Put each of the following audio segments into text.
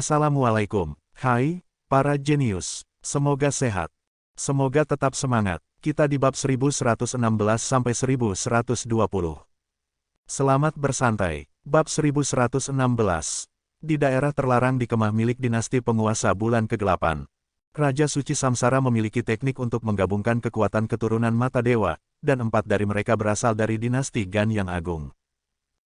Assalamualaikum. Hai, para jenius. Semoga sehat. Semoga tetap semangat. Kita di bab 1116-1120. Selamat bersantai. Bab 1116. Di daerah terlarang di kemah milik dinasti penguasa bulan kegelapan. Raja Suci Samsara memiliki teknik untuk menggabungkan kekuatan keturunan mata dewa, dan 4 dari mereka berasal dari dinasti Gan yang agung.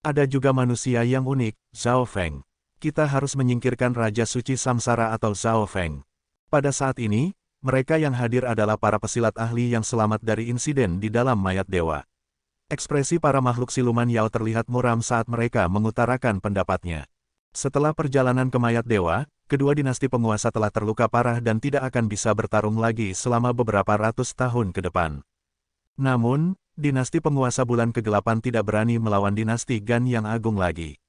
Ada juga manusia yang unik, Zhao Feng. Kita harus menyingkirkan Raja Suci Samsara atau Zhao Feng. Pada saat ini, mereka yang hadir adalah para pesilat ahli yang selamat dari insiden di dalam mayat dewa. Ekspresi para makhluk siluman Yao terlihat muram saat mereka mengutarakan pendapatnya. Setelah perjalanan ke mayat dewa, kedua dinasti penguasa telah terluka parah dan tidak akan bisa bertarung lagi selama beberapa ratus tahun ke depan. Namun, dinasti penguasa bulan kegelapan tidak berani melawan dinasti Gan yang agung lagi.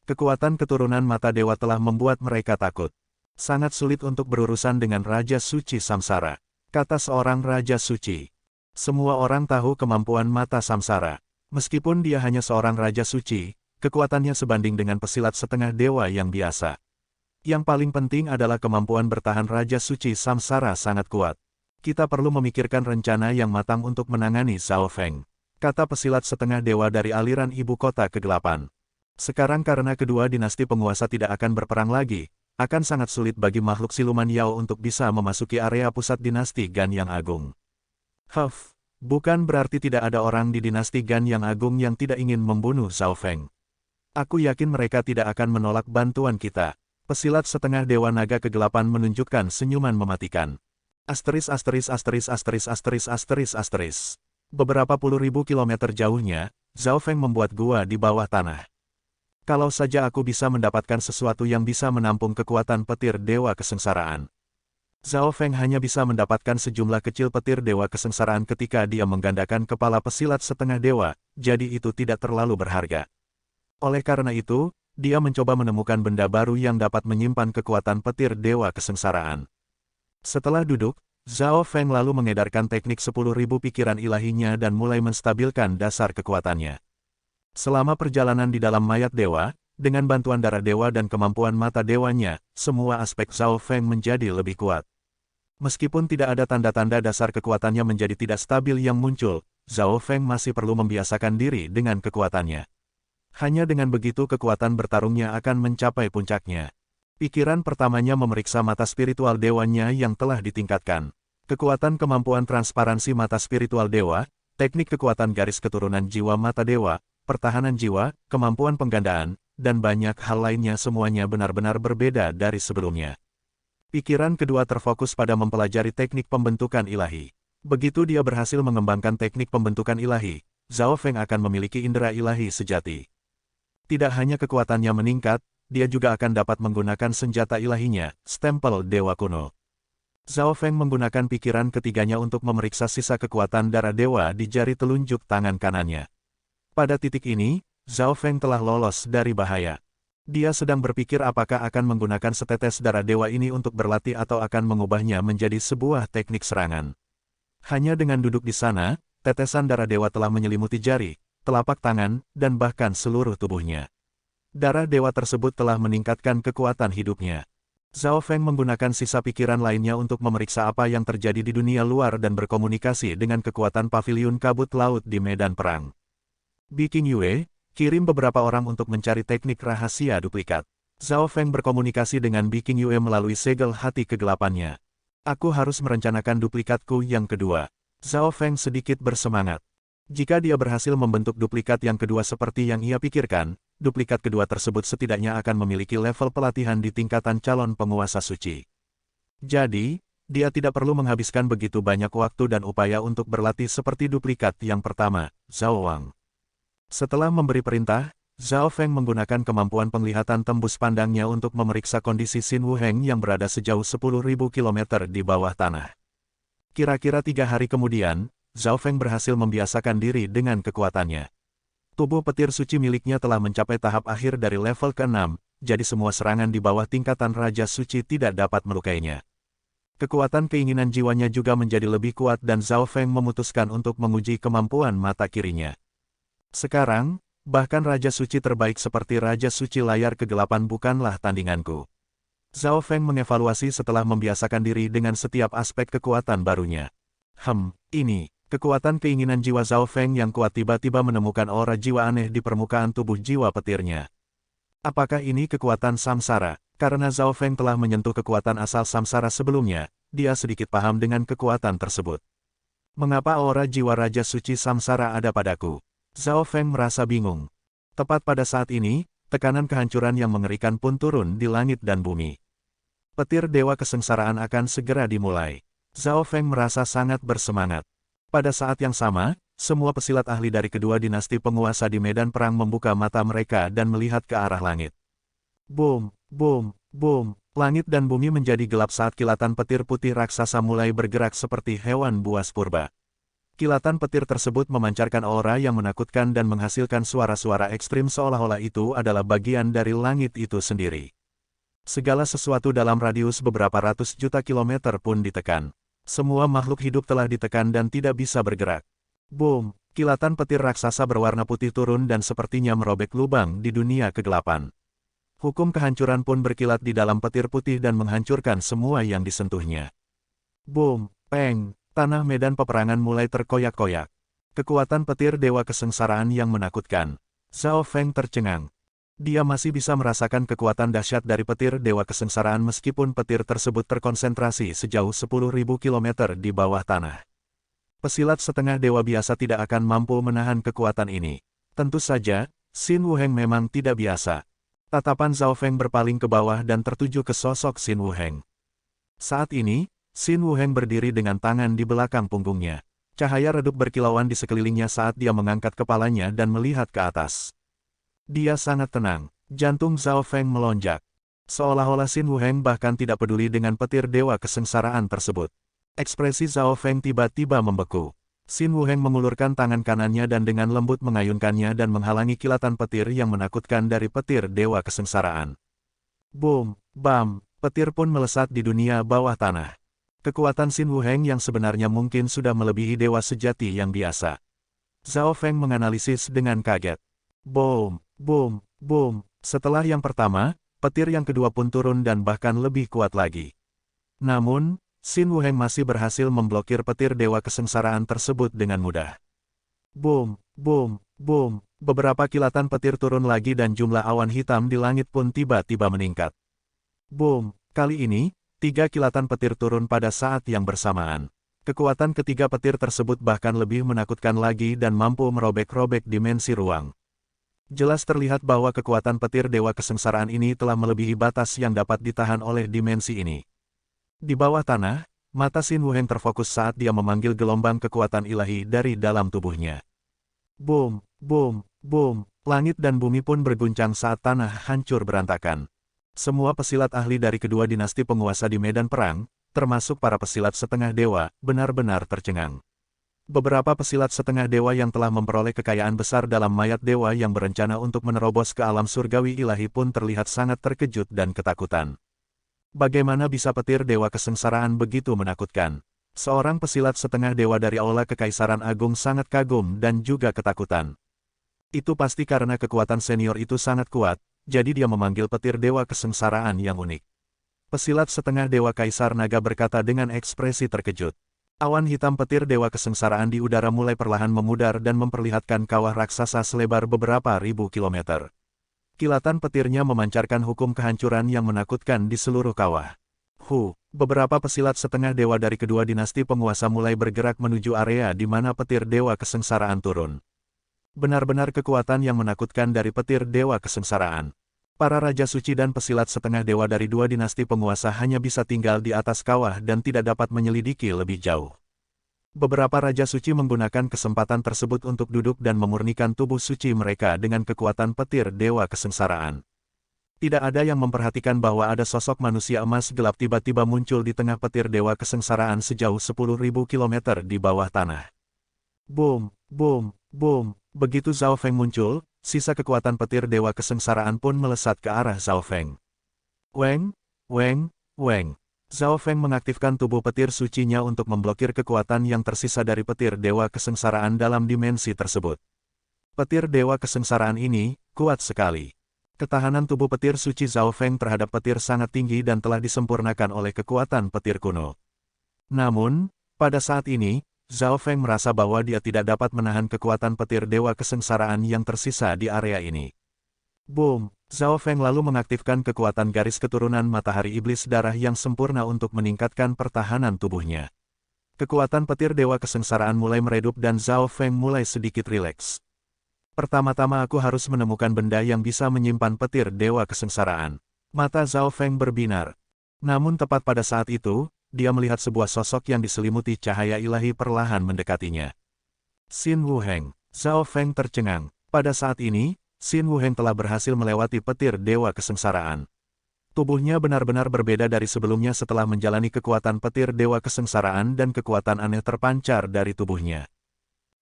Kekuatan keturunan mata dewa telah membuat mereka takut. Sangat sulit untuk berurusan dengan Raja Suci Samsara, kata seorang Raja Suci. Semua orang tahu kemampuan mata Samsara. Meskipun dia hanya seorang Raja Suci, kekuatannya sebanding dengan pesilat setengah dewa yang biasa. Yang paling penting adalah kemampuan bertahan Raja Suci Samsara sangat kuat. Kita perlu memikirkan rencana yang matang untuk menangani Zhao Feng, kata pesilat setengah dewa dari aliran ibu kota kegelapan. Sekarang karena kedua dinasti penguasa tidak akan berperang lagi, akan sangat sulit bagi makhluk siluman Yao untuk bisa memasuki area pusat dinasti Gan yang agung. Bukan berarti tidak ada orang di dinasti Gan yang agung yang tidak ingin membunuh Zhao Feng. Aku yakin mereka tidak akan menolak bantuan kita. Pesilat setengah dewa naga kegelapan menunjukkan senyuman mematikan. Beberapa puluh ribu kilometer jauhnya, Zhao Feng membuat gua di bawah tanah. Kalau saja aku bisa mendapatkan sesuatu yang bisa menampung kekuatan petir dewa kesengsaraan. Zhao Feng hanya bisa mendapatkan sejumlah kecil petir dewa kesengsaraan ketika dia menggandakan kepala pesilat setengah dewa, jadi itu tidak terlalu berharga. Oleh karena itu, dia mencoba menemukan benda baru yang dapat menyimpan kekuatan petir dewa kesengsaraan. Setelah duduk, Zhao Feng lalu mengedarkan teknik 10.000 pikiran ilahinya dan mulai menstabilkan dasar kekuatannya. Selama perjalanan di dalam mayat dewa, dengan bantuan darah dewa dan kemampuan mata dewanya, semua aspek Zhao Feng menjadi lebih kuat. Meskipun tidak ada tanda-tanda dasar kekuatannya menjadi tidak stabil yang muncul, Zhao Feng masih perlu membiasakan diri dengan kekuatannya. Hanya dengan begitu kekuatan bertarungnya akan mencapai puncaknya. Pikiran pertamanya memeriksa mata spiritual dewanya yang telah ditingkatkan. Kekuatan kemampuan transparansi mata spiritual dewa, teknik kekuatan garis keturunan jiwa mata dewa, pertahanan jiwa, kemampuan penggandaan, dan banyak hal lainnya semuanya benar-benar berbeda dari sebelumnya. Pikiran kedua terfokus pada mempelajari teknik pembentukan ilahi. Begitu dia berhasil mengembangkan teknik pembentukan ilahi, Zhao Feng akan memiliki indera ilahi sejati. Tidak hanya kekuatannya meningkat, dia juga akan dapat menggunakan senjata ilahinya, stempel dewa kuno. Zhao Feng menggunakan pikiran ketiganya untuk memeriksa sisa kekuatan darah dewa di jari telunjuk tangan kanannya. Pada titik ini, Zhao Feng telah lolos dari bahaya. Dia sedang berpikir apakah akan menggunakan setetes darah dewa ini untuk berlatih atau akan mengubahnya menjadi sebuah teknik serangan. Hanya dengan duduk di sana, tetesan darah dewa telah menyelimuti jari, telapak tangan, dan bahkan seluruh tubuhnya. Darah dewa tersebut telah meningkatkan kekuatan hidupnya. Zhao Feng menggunakan sisa pikiran lainnya untuk memeriksa apa yang terjadi di dunia luar dan berkomunikasi dengan kekuatan paviliun kabut laut di medan perang. Bi Qingyue, kirim beberapa orang untuk mencari teknik rahasia duplikat. Zhao Feng berkomunikasi dengan Bi Qingyue melalui segel hati kegelapannya. Aku harus merencanakan duplikatku yang kedua. Zhao Feng sedikit bersemangat. Jika dia berhasil membentuk duplikat yang kedua seperti yang ia pikirkan, duplikat kedua tersebut setidaknya akan memiliki level pelatihan di tingkatan calon penguasa suci. Jadi, dia tidak perlu menghabiskan begitu banyak waktu dan upaya untuk berlatih seperti duplikat yang pertama, Zhao Wang. Setelah memberi perintah, Zhao Feng menggunakan kemampuan penglihatan tembus pandangnya untuk memeriksa kondisi Xin Wuheng yang berada sejauh 10.000 km di bawah tanah. Kira-kira 3 hari kemudian, Zhao Feng berhasil membiasakan diri dengan kekuatannya. Tubuh petir suci miliknya telah mencapai tahap akhir dari level ke-6, jadi semua serangan di bawah tingkatan Raja Suci tidak dapat melukainya. Kekuatan keinginan jiwanya juga menjadi lebih kuat dan Zhao Feng memutuskan untuk menguji kemampuan mata kirinya. Sekarang, bahkan Raja Suci terbaik seperti Raja Suci layar kegelapan bukanlah tandinganku. Zhao Feng mengevaluasi setelah membiasakan diri dengan setiap aspek kekuatan barunya. Ini, kekuatan keinginan jiwa Zhao Feng yang kuat tiba-tiba menemukan aura jiwa aneh di permukaan tubuh jiwa petirnya. Apakah ini kekuatan samsara? Karena Zhao Feng telah menyentuh kekuatan asal samsara sebelumnya, dia sedikit paham dengan kekuatan tersebut. Mengapa aura jiwa Raja Suci Samsara ada padaku? Zhao Feng merasa bingung. Tepat pada saat ini, tekanan kehancuran yang mengerikan pun turun di langit dan bumi. Petir Dewa Kesengsaraan akan segera dimulai. Zhao Feng merasa sangat bersemangat. Pada saat yang sama, semua pesilat ahli dari kedua dinasti penguasa di medan perang membuka mata mereka dan melihat ke arah langit. Boom, boom, boom. Langit dan bumi menjadi gelap saat kilatan petir putih raksasa mulai bergerak seperti hewan buas purba. Kilatan petir tersebut memancarkan aura yang menakutkan dan menghasilkan suara-suara ekstrim seolah-olah itu adalah bagian dari langit itu sendiri. Segala sesuatu dalam radius beberapa ratus juta kilometer pun ditekan. Semua makhluk hidup telah ditekan dan tidak bisa bergerak. Boom! Kilatan petir raksasa berwarna putih turun dan sepertinya merobek lubang di dunia kegelapan. Hukum kehancuran pun berkilat di dalam petir putih dan menghancurkan semua yang disentuhnya. Boom! Peng! Tanah medan peperangan mulai terkoyak-koyak. Kekuatan petir Dewa Kesengsaraan yang menakutkan. Zhao Feng tercengang. Dia masih bisa merasakan kekuatan dahsyat dari petir Dewa Kesengsaraan meskipun petir tersebut terkonsentrasi sejauh 10.000 km di bawah tanah. Pesilat setengah dewa biasa tidak akan mampu menahan kekuatan ini. Tentu saja, Xin Wuheng memang tidak biasa. Tatapan Zhao Feng berpaling ke bawah dan tertuju ke sosok Xin Wuheng. Saat ini, Xin Wuheng berdiri dengan tangan di belakang punggungnya. Cahaya redup berkilauan di sekelilingnya saat dia mengangkat kepalanya dan melihat ke atas. Dia sangat tenang. Jantung Zhao Feng melonjak. Seolah-olah Xin Wuheng bahkan tidak peduli dengan petir Dewa Kesengsaraan tersebut. Ekspresi Zhao Feng tiba-tiba membeku. Xin Wuheng mengulurkan tangan kanannya dan dengan lembut mengayunkannya dan menghalangi kilatan petir yang menakutkan dari petir Dewa Kesengsaraan. Boom! Bam! Petir pun melesat di dunia bawah tanah. Kekuatan Xin Wuheng yang sebenarnya mungkin sudah melebihi dewa sejati yang biasa. Zhao Feng menganalisis dengan kaget. Boom! Boom! Boom! Setelah yang pertama, petir yang kedua pun turun dan bahkan lebih kuat lagi. Namun, Xin Wuheng masih berhasil memblokir petir Dewa Kesengsaraan tersebut dengan mudah. Boom! Boom! Boom! Beberapa kilatan petir turun lagi dan jumlah awan hitam di langit pun tiba-tiba meningkat. Boom! Kali ini, 3 kilatan petir turun pada saat yang bersamaan. Kekuatan ketiga petir tersebut bahkan lebih menakutkan lagi dan mampu merobek-robek dimensi ruang. Jelas terlihat bahwa kekuatan petir Dewa Kesengsaraan ini telah melebihi batas yang dapat ditahan oleh dimensi ini. Di bawah tanah, mata Xin Wuheng terfokus saat dia memanggil gelombang kekuatan ilahi dari dalam tubuhnya. Boom! Boom! Boom! Langit dan bumi pun berguncang saat tanah hancur berantakan. Semua pesilat ahli dari kedua dinasti penguasa di medan perang, termasuk para pesilat setengah dewa, benar-benar tercengang. Beberapa pesilat setengah dewa yang telah memperoleh kekayaan besar dalam mayat dewa yang berencana untuk menerobos ke alam surgawi ilahi pun terlihat sangat terkejut dan ketakutan. Bagaimana bisa petir Dewa Kesengsaraan begitu menakutkan? Seorang pesilat setengah dewa dari Aula Kekaisaran Agung sangat kagum dan juga ketakutan. Itu pasti karena kekuatan senior itu sangat kuat, jadi dia memanggil petir Dewa Kesengsaraan yang unik. Pesilat setengah dewa Kaisar Naga berkata dengan ekspresi terkejut. Awan hitam petir Dewa Kesengsaraan di udara mulai perlahan memudar dan memperlihatkan kawah raksasa selebar beberapa ribu kilometer. Kilatan petirnya memancarkan hukum kehancuran yang menakutkan di seluruh kawah. Beberapa pesilat setengah dewa dari kedua dinasti penguasa mulai bergerak menuju area di mana petir Dewa Kesengsaraan turun. Benar-benar kekuatan yang menakutkan dari petir Dewa Kesengsaraan. Para Raja Suci dan pesilat setengah dewa dari dua dinasti penguasa hanya bisa tinggal di atas kawah dan tidak dapat menyelidiki lebih jauh. Beberapa Raja Suci menggunakan kesempatan tersebut untuk duduk dan memurnikan tubuh suci mereka dengan kekuatan petir Dewa Kesengsaraan. Tidak ada yang memperhatikan bahwa ada sosok manusia emas gelap tiba-tiba muncul di tengah petir Dewa Kesengsaraan sejauh 10.000 km di bawah tanah. Boom! Boom! Boom! Begitu Zhao Feng muncul, sisa kekuatan petir Dewa Kesengsaraan pun melesat ke arah Zhao Feng. Weng! Weng! Weng! Zhao Feng mengaktifkan tubuh petir sucinya untuk memblokir kekuatan yang tersisa dari petir Dewa Kesengsaraan dalam dimensi tersebut. Petir Dewa Kesengsaraan ini kuat sekali. Ketahanan tubuh petir suci Zhao Feng terhadap petir sangat tinggi dan telah disempurnakan oleh kekuatan petir kuno. Namun, pada saat ini, Zhao Feng merasa bahwa dia tidak dapat menahan kekuatan petir dewa kesengsaraan yang tersisa di area ini. Boom! Zhao Feng lalu mengaktifkan kekuatan garis keturunan matahari iblis darah yang sempurna untuk meningkatkan pertahanan tubuhnya. Kekuatan petir dewa kesengsaraan mulai meredup dan Zhao Feng mulai sedikit rileks. Pertama-tama aku harus menemukan benda yang bisa menyimpan petir dewa kesengsaraan. Mata Zhao Feng berbinar. Namun tepat pada saat itu, dia melihat sebuah sosok yang diselimuti cahaya ilahi perlahan mendekatinya. Xin Wuheng. Zhao Feng tercengang. Pada saat ini, Xin Wuheng telah berhasil melewati petir dewa kesengsaraan. Tubuhnya benar-benar berbeda dari sebelumnya setelah menjalani kekuatan petir dewa kesengsaraan dan kekuatan aneh terpancar dari tubuhnya.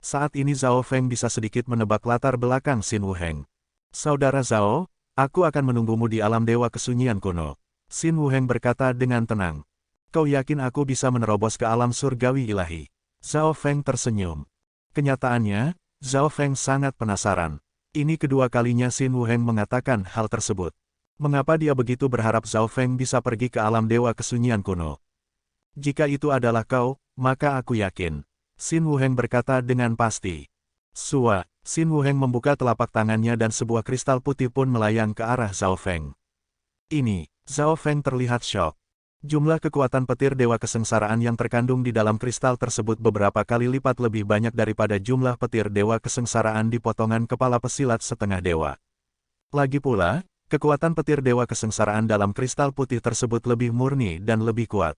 Saat ini Zhao Feng bisa sedikit menebak latar belakang Xin Wuheng. Saudara Zhao, aku akan menunggumu di alam dewa kesunyian kuno. Xin Wuheng berkata dengan tenang. Kau yakin aku bisa menerobos ke alam surgawi ilahi? Zhao Feng tersenyum. Kenyataannya, Zhao Feng sangat penasaran. Ini kedua kalinya Xin Wuheng mengatakan hal tersebut. Mengapa dia begitu berharap Zhao Feng bisa pergi ke alam dewa kesunyian kuno? Jika itu adalah kau, maka aku yakin. Xin Wuheng berkata dengan pasti. Sua, Xin Wuheng membuka telapak tangannya dan sebuah kristal putih pun melayang ke arah Zhao Feng. Ini, Zhao Feng terlihat syok. Jumlah kekuatan petir dewa kesengsaraan yang terkandung di dalam kristal tersebut beberapa kali lipat lebih banyak daripada jumlah petir dewa kesengsaraan di potongan kepala pesilat setengah dewa. Lagi pula, kekuatan petir dewa kesengsaraan dalam kristal putih tersebut lebih murni dan lebih kuat.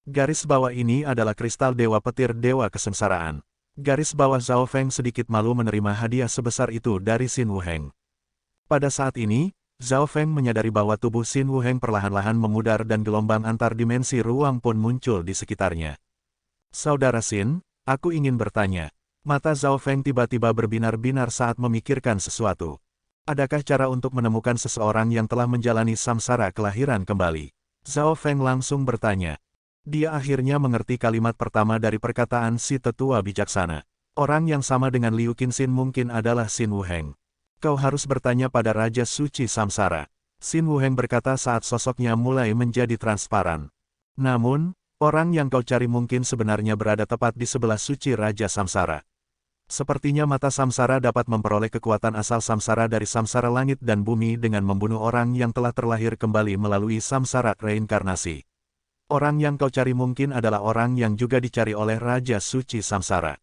Garis bawah ini adalah kristal dewa petir dewa kesengsaraan. Garis bawah Zhao Feng sedikit malu menerima hadiah sebesar itu dari Xin Wuheng. Pada saat ini, Zhao Feng menyadari bahwa tubuh Xin Wuheng perlahan-lahan memudar dan gelombang antar dimensi ruang pun muncul di sekitarnya. Saudara Xin, aku ingin bertanya. Mata Zhao Feng tiba-tiba berbinar-binar saat memikirkan sesuatu. Adakah cara untuk menemukan seseorang yang telah menjalani samsara kelahiran kembali? Zhao Feng langsung bertanya. Dia akhirnya mengerti kalimat pertama dari perkataan si tetua bijaksana. Orang yang sama dengan Liu Qinxin mungkin adalah Xin Wuheng. Kau harus bertanya pada Raja Suci Samsara. Xin Wuheng berkata saat sosoknya mulai menjadi transparan. Namun, orang yang kau cari mungkin sebenarnya berada tepat di sebelah suci Raja Samsara. Sepertinya mata Samsara dapat memperoleh kekuatan asal Samsara dari Samsara langit dan bumi dengan membunuh orang yang telah terlahir kembali melalui Samsara reinkarnasi. Orang yang kau cari mungkin adalah orang yang juga dicari oleh Raja Suci Samsara.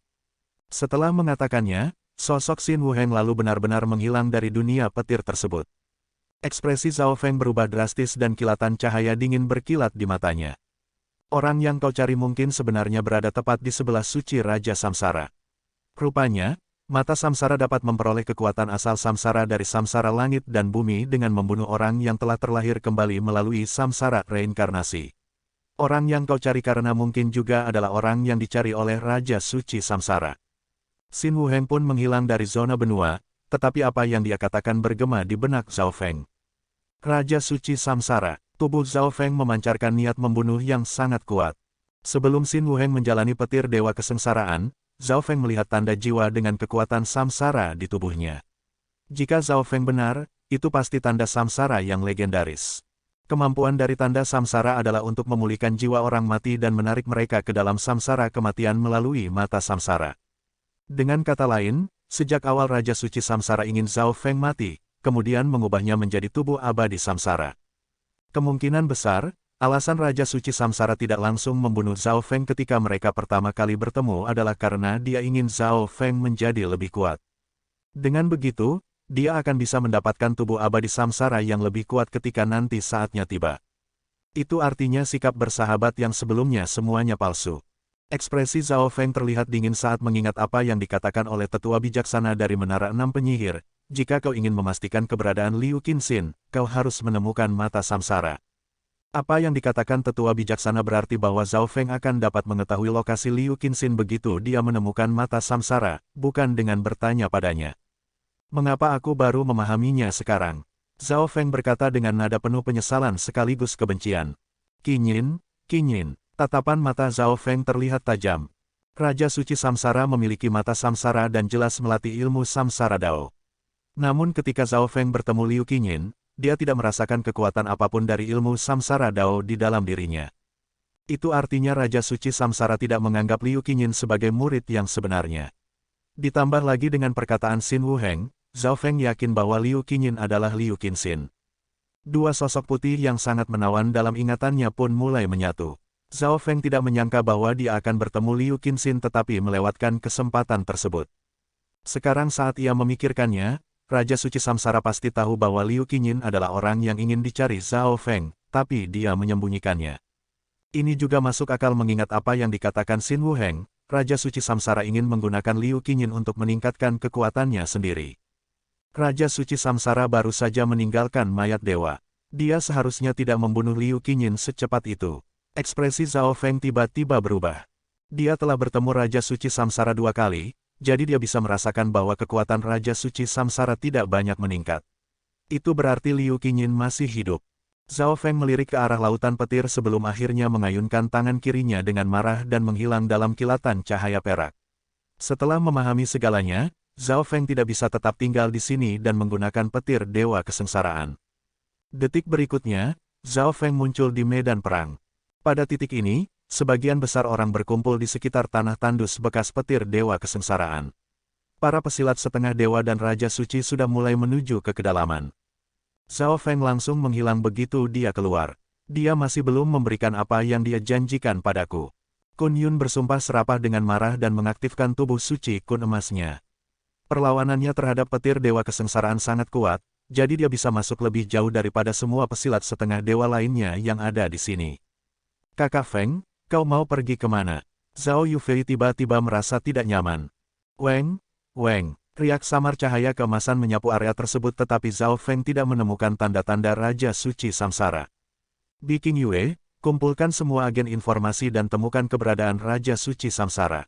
Setelah mengatakannya, sosok Xin Wuheng lalu benar-benar menghilang dari dunia petir tersebut. Ekspresi Zhao Feng berubah drastis dan kilatan cahaya dingin berkilat di matanya. Orang yang kau cari mungkin sebenarnya berada tepat di sebelah suci Raja Samsara. Rupanya, mata Samsara dapat memperoleh kekuatan asal Samsara dari Samsara langit dan bumi dengan membunuh orang yang telah terlahir kembali melalui Samsara reinkarnasi. Orang yang kau cari karena mungkin juga adalah orang yang dicari oleh Raja Suci Samsara. Xin Wuheng pun menghilang dari zona benua, tetapi apa yang dia katakan bergema di benak Zhao Feng. Raja Suci Samsara, tubuh Zhao Feng memancarkan niat membunuh yang sangat kuat. Sebelum Xin Wuheng menjalani petir dewa kesengsaraan, Zhao Feng melihat tanda jiwa dengan kekuatan Samsara di tubuhnya. Jika Zhao Feng benar, itu pasti tanda Samsara yang legendaris. Kemampuan dari tanda Samsara adalah untuk memulihkan jiwa orang mati dan menarik mereka ke dalam Samsara kematian melalui mata Samsara. Dengan kata lain, sejak awal Raja Suci Samsara ingin Zhao Feng mati, kemudian mengubahnya menjadi tubuh abadi Samsara. Kemungkinan besar, alasan Raja Suci Samsara tidak langsung membunuh Zhao Feng ketika mereka pertama kali bertemu adalah karena dia ingin Zhao Feng menjadi lebih kuat. Dengan begitu, dia akan bisa mendapatkan tubuh abadi Samsara yang lebih kuat ketika nanti saatnya tiba. Itu artinya sikap bersahabat yang sebelumnya semuanya palsu. Ekspresi Zhao Feng terlihat dingin saat mengingat apa yang dikatakan oleh tetua bijaksana dari Menara Enam Penyihir. Jika kau ingin memastikan keberadaan Liu Qinxin, kau harus menemukan mata Samsara. Apa yang dikatakan tetua bijaksana berarti bahwa Zhao Feng akan dapat mengetahui lokasi Liu Qinxin begitu dia menemukan mata Samsara, bukan dengan bertanya padanya. Mengapa aku baru memahaminya sekarang? Zhao Feng berkata dengan nada penuh penyesalan sekaligus kebencian. Qinyin, Qinyin, tatapan mata Zhao Feng terlihat tajam. Raja Suci Samsara memiliki mata Samsara dan jelas melatih ilmu Samsara Dao. Namun ketika Zhao Feng bertemu Liu Qingyin, dia tidak merasakan kekuatan apapun dari ilmu Samsara Dao di dalam dirinya. Itu artinya Raja Suci Samsara tidak menganggap Liu Qingyin sebagai murid yang sebenarnya. Ditambah lagi dengan perkataan Xin Wuheng, Zhao Feng yakin bahwa Liu Qingyin adalah Liu Qinxin. Dua sosok putih yang sangat menawan dalam ingatannya pun mulai menyatu. Zhao Feng tidak menyangka bahwa dia akan bertemu Liu Qinxin tetapi melewatkan kesempatan tersebut. Sekarang saat ia memikirkannya, Raja Suci Samsara pasti tahu bahwa Liu Qingyin adalah orang yang ingin dicari Zhao Feng, tapi dia menyembunyikannya. Ini juga masuk akal mengingat apa yang dikatakan Xin Wuheng, Raja Suci Samsara ingin menggunakan Liu Qingyin untuk meningkatkan kekuatannya sendiri. Raja Suci Samsara baru saja meninggalkan mayat dewa. Dia seharusnya tidak membunuh Liu Qingyin secepat itu. Ekspresi Zhao Feng tiba-tiba berubah. Dia telah bertemu Raja Suci Samsara 2 kali, jadi dia bisa merasakan bahwa kekuatan Raja Suci Samsara tidak banyak meningkat. Itu berarti Liu Qingyin masih hidup. Zhao Feng melirik ke arah lautan petir sebelum akhirnya mengayunkan tangan kirinya dengan marah dan menghilang dalam kilatan cahaya perak. Setelah memahami segalanya, Zhao Feng tidak bisa tetap tinggal di sini dan menggunakan petir Dewa Kesengsaraan. Detik berikutnya, Zhao Feng muncul di medan perang. Pada titik ini, sebagian besar orang berkumpul di sekitar tanah tandus bekas petir Dewa Kesengsaraan. Para pesilat setengah dewa dan Raja Suci sudah mulai menuju ke kedalaman. Zhao Feng langsung menghilang begitu dia keluar. Dia masih belum memberikan apa yang dia janjikan padaku. Kun Yun bersumpah serapah dengan marah dan mengaktifkan tubuh suci kun emasnya. Perlawanannya terhadap petir Dewa Kesengsaraan sangat kuat, jadi dia bisa masuk lebih jauh daripada semua pesilat setengah dewa lainnya yang ada di sini. Kakak Feng, kau mau pergi kemana? Zhao Yufei tiba-tiba merasa tidak nyaman. Weng, Weng, riak samar cahaya keemasan menyapu area tersebut tetapi Zhao Feng tidak menemukan tanda-tanda Raja Suci Samsara. Bi King Yue, kumpulkan semua agen informasi dan temukan keberadaan Raja Suci Samsara.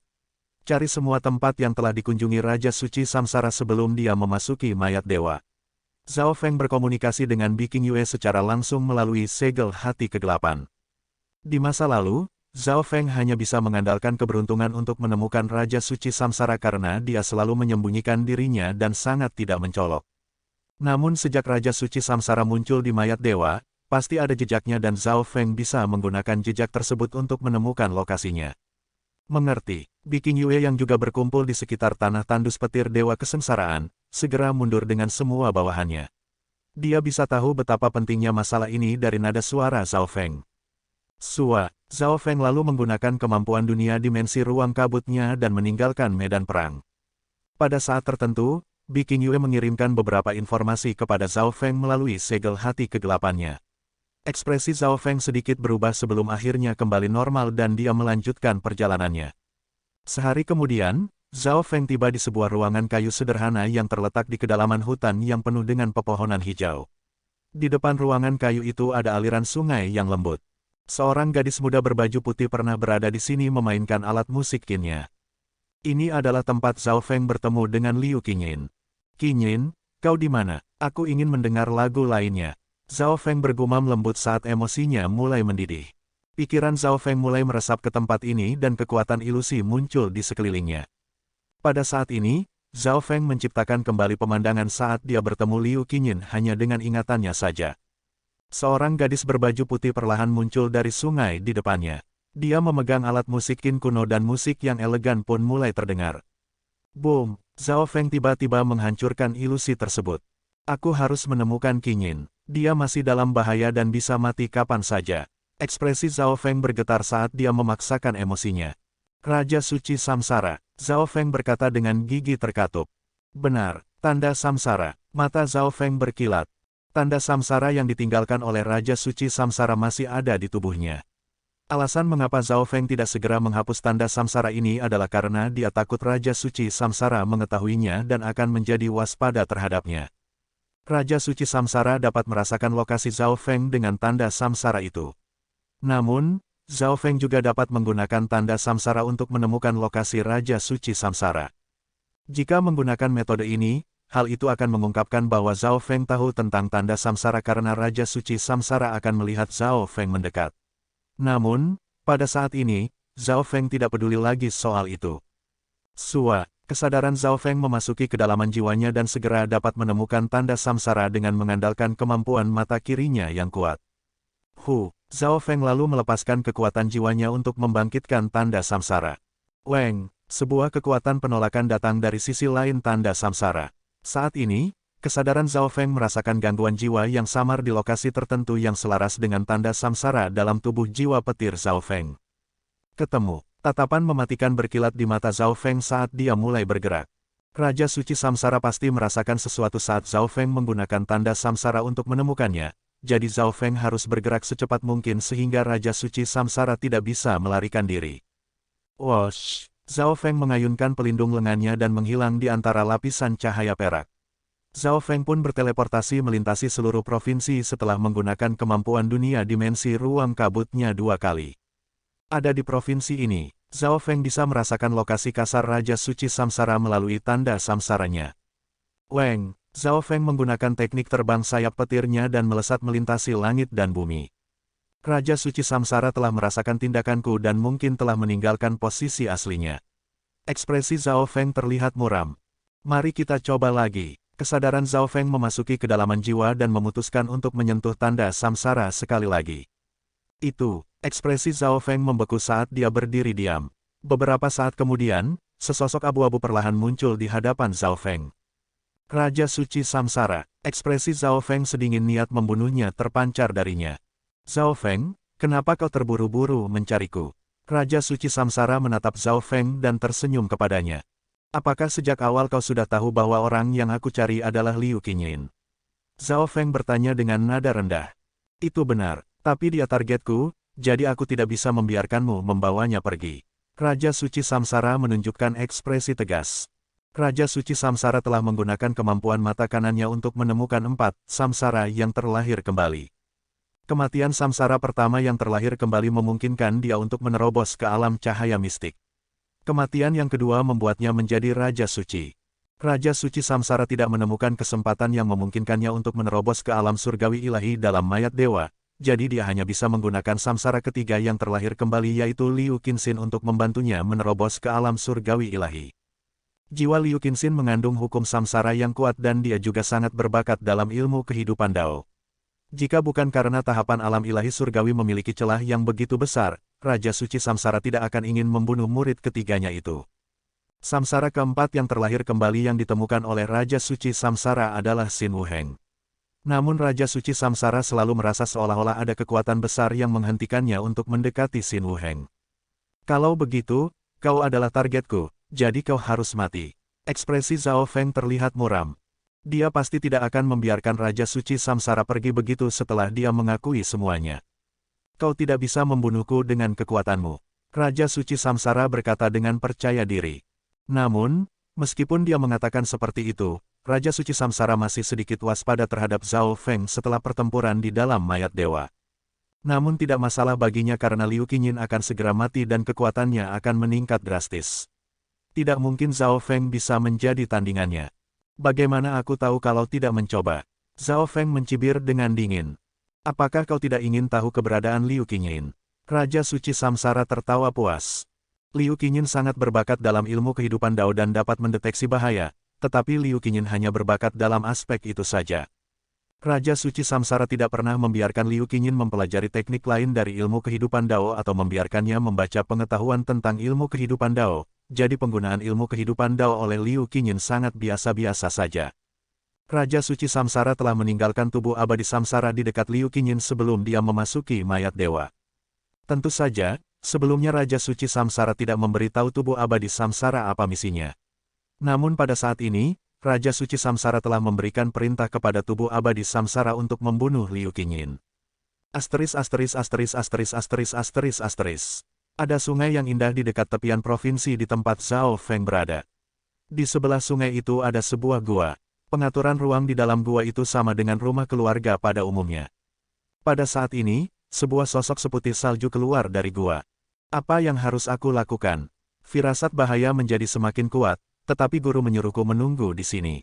Cari semua tempat yang telah dikunjungi Raja Suci Samsara sebelum dia memasuki mayat dewa. Zhao Feng berkomunikasi dengan Bi King Yue secara langsung melalui segel hati kegelapan. Di masa lalu, Zhao Feng hanya bisa mengandalkan keberuntungan untuk menemukan Raja Suci Samsara karena dia selalu menyembunyikan dirinya dan sangat tidak mencolok. Namun sejak Raja Suci Samsara muncul di mayat dewa, pasti ada jejaknya dan Zhao Feng bisa menggunakan jejak tersebut untuk menemukan lokasinya. Mengerti, Bi King Yue yang juga berkumpul di sekitar tanah tandus petir Dewa Kesengsaraan, segera mundur dengan semua bawahannya. Dia bisa tahu betapa pentingnya masalah ini dari nada suara Zhao Feng. Zhao Feng lalu menggunakan kemampuan dunia dimensi ruang kabutnya dan meninggalkan medan perang. Pada saat tertentu, Bi King Yue mengirimkan beberapa informasi kepada Zhao Feng melalui segel hati kegelapannya. Ekspresi Zhao Feng sedikit berubah sebelum akhirnya kembali normal dan dia melanjutkan perjalanannya. Sehari kemudian, Zhao Feng tiba di sebuah ruangan kayu sederhana yang terletak di kedalaman hutan yang penuh dengan pepohonan hijau. Di depan ruangan kayu itu ada aliran sungai yang lembut. Seorang gadis muda berbaju putih pernah berada di sini memainkan alat musik kinnya. Ini adalah tempat Zhao Feng bertemu dengan Liu Qingyin. Qingyin, kau di mana? Aku ingin mendengar lagu lainnya. Zhao Feng bergumam lembut saat emosinya mulai mendidih. Pikiran Zhao Feng mulai meresap ke tempat ini dan kekuatan ilusi muncul di sekelilingnya. Pada saat ini, Zhao Feng menciptakan kembali pemandangan saat dia bertemu Liu Qingyin hanya dengan ingatannya saja. Seorang gadis berbaju putih perlahan muncul dari sungai di depannya. Dia memegang alat musik kin kuno dan musik yang elegan pun mulai terdengar. Boom! Zhao Feng tiba-tiba menghancurkan ilusi tersebut. Aku harus menemukan Qingyin. Dia masih dalam bahaya dan bisa mati kapan saja. Ekspresi Zhao Feng bergetar saat dia memaksakan emosinya. Raja Suci Samsara, Zhao Feng berkata dengan gigi terkatup. Benar, tanda Samsara. Mata Zhao Feng berkilat. Tanda Samsara yang ditinggalkan oleh Raja Suci Samsara masih ada di tubuhnya. Alasan mengapa Zhao Feng tidak segera menghapus tanda Samsara ini adalah karena dia takut Raja Suci Samsara mengetahuinya dan akan menjadi waspada terhadapnya. Raja Suci Samsara dapat merasakan lokasi Zhao Feng dengan tanda Samsara itu. Namun, Zhao Feng juga dapat menggunakan tanda Samsara untuk menemukan lokasi Raja Suci Samsara. Jika menggunakan metode ini, hal itu akan mengungkapkan bahwa Zhao Feng tahu tentang tanda Samsara karena Raja Suci Samsara akan melihat Zhao Feng mendekat. Namun, pada saat ini, Zhao Feng tidak peduli lagi soal itu. Kesadaran Zhao Feng memasuki kedalaman jiwanya dan segera dapat menemukan tanda samsara dengan mengandalkan kemampuan mata kirinya yang kuat. Zhao Feng lalu melepaskan kekuatan jiwanya untuk membangkitkan tanda samsara. Weng, sebuah kekuatan penolakan datang dari sisi lain tanda samsara. Saat ini, kesadaran Zhao Feng merasakan gangguan jiwa yang samar di lokasi tertentu yang selaras dengan tanda samsara dalam tubuh jiwa petir Zhao Feng. Ketemu. Tatapan mematikan berkilat di mata Zhao Feng saat dia mulai bergerak. Raja Suci Samsara pasti merasakan sesuatu saat Zhao Feng menggunakan tanda samsara untuk menemukannya, jadi Zhao Feng harus bergerak secepat mungkin sehingga Raja Suci Samsara tidak bisa melarikan diri. Wosh! Zhao Feng mengayunkan pelindung lengannya dan menghilang di antara lapisan cahaya perak. Zhao Feng pun berteleportasi melintasi seluruh provinsi setelah menggunakan kemampuan dunia dimensi ruang kabutnya 2 kali. Ada di provinsi ini, Zhao Feng bisa merasakan lokasi kasar Raja Suci Samsara melalui tanda samsaranya. Weng, Zhao Feng menggunakan teknik terbang sayap petirnya dan melesat melintasi langit dan bumi. Raja Suci Samsara telah merasakan tindakanku dan mungkin telah meninggalkan posisi aslinya. Ekspresi Zhao Feng terlihat muram. Mari kita coba lagi. Kesadaran Zhao Feng memasuki kedalaman jiwa dan memutuskan untuk menyentuh tanda samsara sekali lagi. Ekspresi Zhao Feng membeku saat dia berdiri diam. Beberapa saat kemudian, sesosok abu-abu perlahan muncul di hadapan Zhao Feng. Raja Suci Samsara, ekspresi Zhao Feng sedingin niat membunuhnya terpancar darinya. Zhao Feng, kenapa kau terburu-buru mencariku? Raja Suci Samsara menatap Zhao Feng dan tersenyum kepadanya. Apakah sejak awal kau sudah tahu bahwa orang yang aku cari adalah Liu Qingyin? Zhao Feng bertanya dengan nada rendah. Itu benar, tapi dia targetku, jadi aku tidak bisa membiarkanmu membawanya pergi. Raja Suci Samsara menunjukkan ekspresi tegas. Raja Suci Samsara telah menggunakan kemampuan mata kanannya untuk menemukan 4 samsara yang terlahir kembali. Kematian samsara pertama yang terlahir kembali memungkinkan dia untuk menerobos ke alam cahaya mistik. Kematian yang kedua membuatnya menjadi Raja Suci. Raja Suci Samsara tidak menemukan kesempatan yang memungkinkannya untuk menerobos ke alam surgawi ilahi dalam mayat dewa. Jadi dia hanya bisa menggunakan samsara ketiga yang terlahir kembali yaitu Liu Qingyin untuk membantunya menerobos ke alam surgawi ilahi. Jiwa Liu Qingyin mengandung hukum samsara yang kuat dan dia juga sangat berbakat dalam ilmu kehidupan Dao. Jika bukan karena tahapan alam ilahi surgawi memiliki celah yang begitu besar, Raja Suci Samsara tidak akan ingin membunuh murid ketiganya itu. Samsara keempat yang terlahir kembali yang ditemukan oleh Raja Suci Samsara adalah Xin Wuheng. Namun Raja Suci Samsara selalu merasa seolah-olah ada kekuatan besar yang menghentikannya untuk mendekati Xin Wuheng. Kalau begitu, kau adalah targetku, jadi kau harus mati. Ekspresi Zhao Feng terlihat muram. Dia pasti tidak akan membiarkan Raja Suci Samsara pergi begitu setelah dia mengakui semuanya. Kau tidak bisa membunuhku dengan kekuatanmu. Raja Suci Samsara berkata dengan percaya diri. Namun, meskipun dia mengatakan seperti itu, Raja Suci Samsara masih sedikit waspada terhadap Zhao Feng setelah pertempuran di dalam mayat dewa. Namun tidak masalah baginya karena Liu Qingyin akan segera mati dan kekuatannya akan meningkat drastis. Tidak mungkin Zhao Feng bisa menjadi tandingannya. Bagaimana aku tahu kalau tidak mencoba? Zhao Feng mencibir dengan dingin. Apakah kau tidak ingin tahu keberadaan Liu Qingyin? Raja Suci Samsara tertawa puas. Liu Qingyin sangat berbakat dalam ilmu kehidupan Dao dan dapat mendeteksi bahaya. Tetapi Liu Qingyin hanya berbakat dalam aspek itu saja. Raja Suci Samsara tidak pernah membiarkan Liu Qingyin mempelajari teknik lain dari ilmu kehidupan Dao atau membiarkannya membaca pengetahuan tentang ilmu kehidupan Dao, jadi penggunaan ilmu kehidupan Dao oleh Liu Qingyin sangat biasa-biasa saja. Raja Suci Samsara telah meninggalkan tubuh abadi Samsara di dekat Liu Qingyin sebelum dia memasuki mayat dewa. Tentu saja, sebelumnya Raja Suci Samsara tidak memberitahu tubuh abadi Samsara apa misinya. Namun pada saat ini, Raja Suci Samsara telah memberikan perintah kepada tubuh abadi Samsara untuk membunuh Liu Qingyin. Ada sungai yang indah di dekat tepian provinsi di tempat Zhao Feng berada. Di sebelah sungai itu ada sebuah gua. Pengaturan ruang di dalam gua itu sama dengan rumah keluarga pada umumnya. Pada saat ini, sebuah sosok seputih salju keluar dari gua. Apa yang harus aku lakukan? Firasat bahaya menjadi semakin kuat. Tetapi guru menyuruhku menunggu di sini.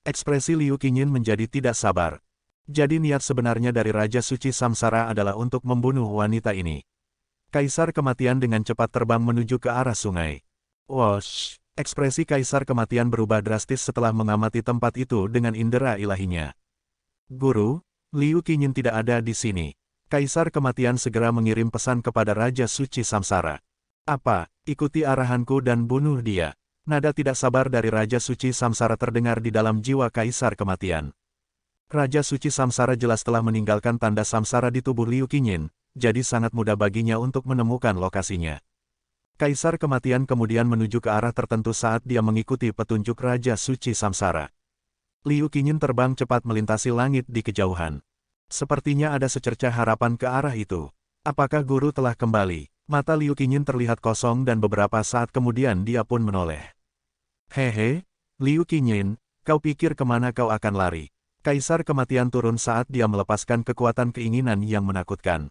Ekspresi Liu Qingyin menjadi tidak sabar. Jadi niat sebenarnya dari Raja Suci Samsara adalah untuk membunuh wanita ini. Kaisar Kematian dengan cepat terbang menuju ke arah sungai. Wosh! Ekspresi Kaisar Kematian berubah drastis setelah mengamati tempat itu dengan indera ilahinya. Guru, Liu Qingyin tidak ada di sini. Kaisar Kematian segera mengirim pesan kepada Raja Suci Samsara. Apa? Ikuti arahanku dan bunuh dia. Nada tidak sabar dari Raja Suci Samsara terdengar di dalam jiwa Kaisar Kematian. Raja Suci Samsara jelas telah meninggalkan tanda samsara di tubuh Liu Qingyin, jadi sangat mudah baginya untuk menemukan lokasinya. Kaisar Kematian kemudian menuju ke arah tertentu saat dia mengikuti petunjuk Raja Suci Samsara. Liu Qingyin terbang cepat melintasi langit di kejauhan. Sepertinya ada secercah harapan ke arah itu. Apakah guru telah kembali? Mata Liu Qingyin terlihat kosong dan beberapa saat kemudian dia pun menoleh. Hehe, Liu Qingyin, kau pikir kemana kau akan lari? Kaisar Kematian turun saat dia melepaskan kekuatan keinginan yang menakutkan.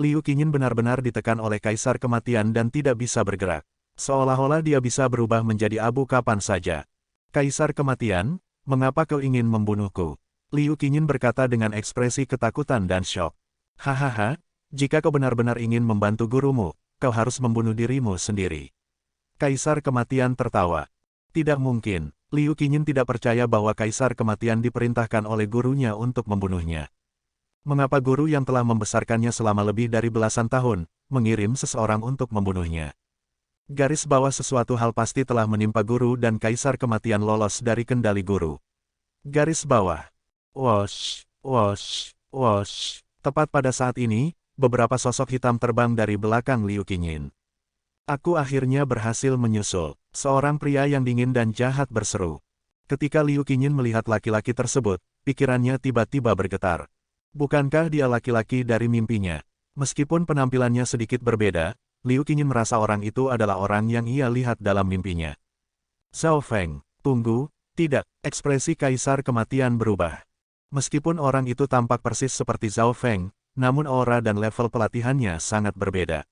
Liu Qingyin benar-benar ditekan oleh Kaisar Kematian dan tidak bisa bergerak. Seolah-olah dia bisa berubah menjadi abu kapan saja. Kaisar Kematian, mengapa kau ingin membunuhku? Liu Qingyin berkata dengan ekspresi ketakutan dan syok. Hahaha, jika kau benar-benar ingin membantu gurumu, kau harus membunuh dirimu sendiri. Kaisar Kematian tertawa. Tidak mungkin, Liu Qingyin tidak percaya bahwa Kaisar Kematian diperintahkan oleh gurunya untuk membunuhnya. Mengapa guru yang telah membesarkannya selama lebih dari belasan tahun, mengirim seseorang untuk membunuhnya? Garis bawah sesuatu hal pasti telah menimpa guru dan Kaisar Kematian lolos dari kendali guru. Garis bawah. Wosh, wosh, wosh. Tepat pada saat ini, beberapa sosok hitam terbang dari belakang Liu Qingyin. Aku akhirnya berhasil menyusul. Seorang pria yang dingin dan jahat berseru. Ketika Liu Qingyin melihat laki-laki tersebut, pikirannya tiba-tiba bergetar. Bukankah dia laki-laki dari mimpinya? Meskipun penampilannya sedikit berbeda, Liu Qingyin merasa orang itu adalah orang yang ia lihat dalam mimpinya. Zhao Feng, tunggu, tidak, ekspresi Kaisar Kematian berubah. Meskipun orang itu tampak persis seperti Zhao Feng, namun aura dan level pelatihannya sangat berbeda.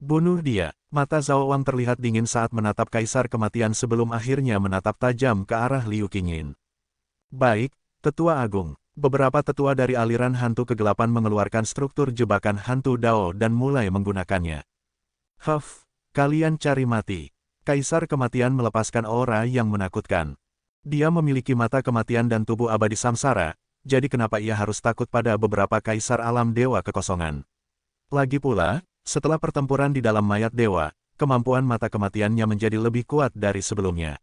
Bunuh dia. Mata Zhao Wang terlihat dingin saat menatap Kaisar Kematian sebelum akhirnya menatap tajam ke arah Liu Qingyin. Baik, Tetua Agung. Beberapa tetua dari aliran hantu kegelapan mengeluarkan struktur jebakan hantu Dao dan mulai menggunakannya. Huff, kalian cari mati. Kaisar Kematian melepaskan aura yang menakutkan. Dia memiliki mata kematian dan tubuh abadi samsara, jadi kenapa ia harus takut pada beberapa kaisar alam dewa kekosongan? Lagi pula, setelah pertempuran di dalam mayat dewa, kemampuan mata kematiannya menjadi lebih kuat dari sebelumnya.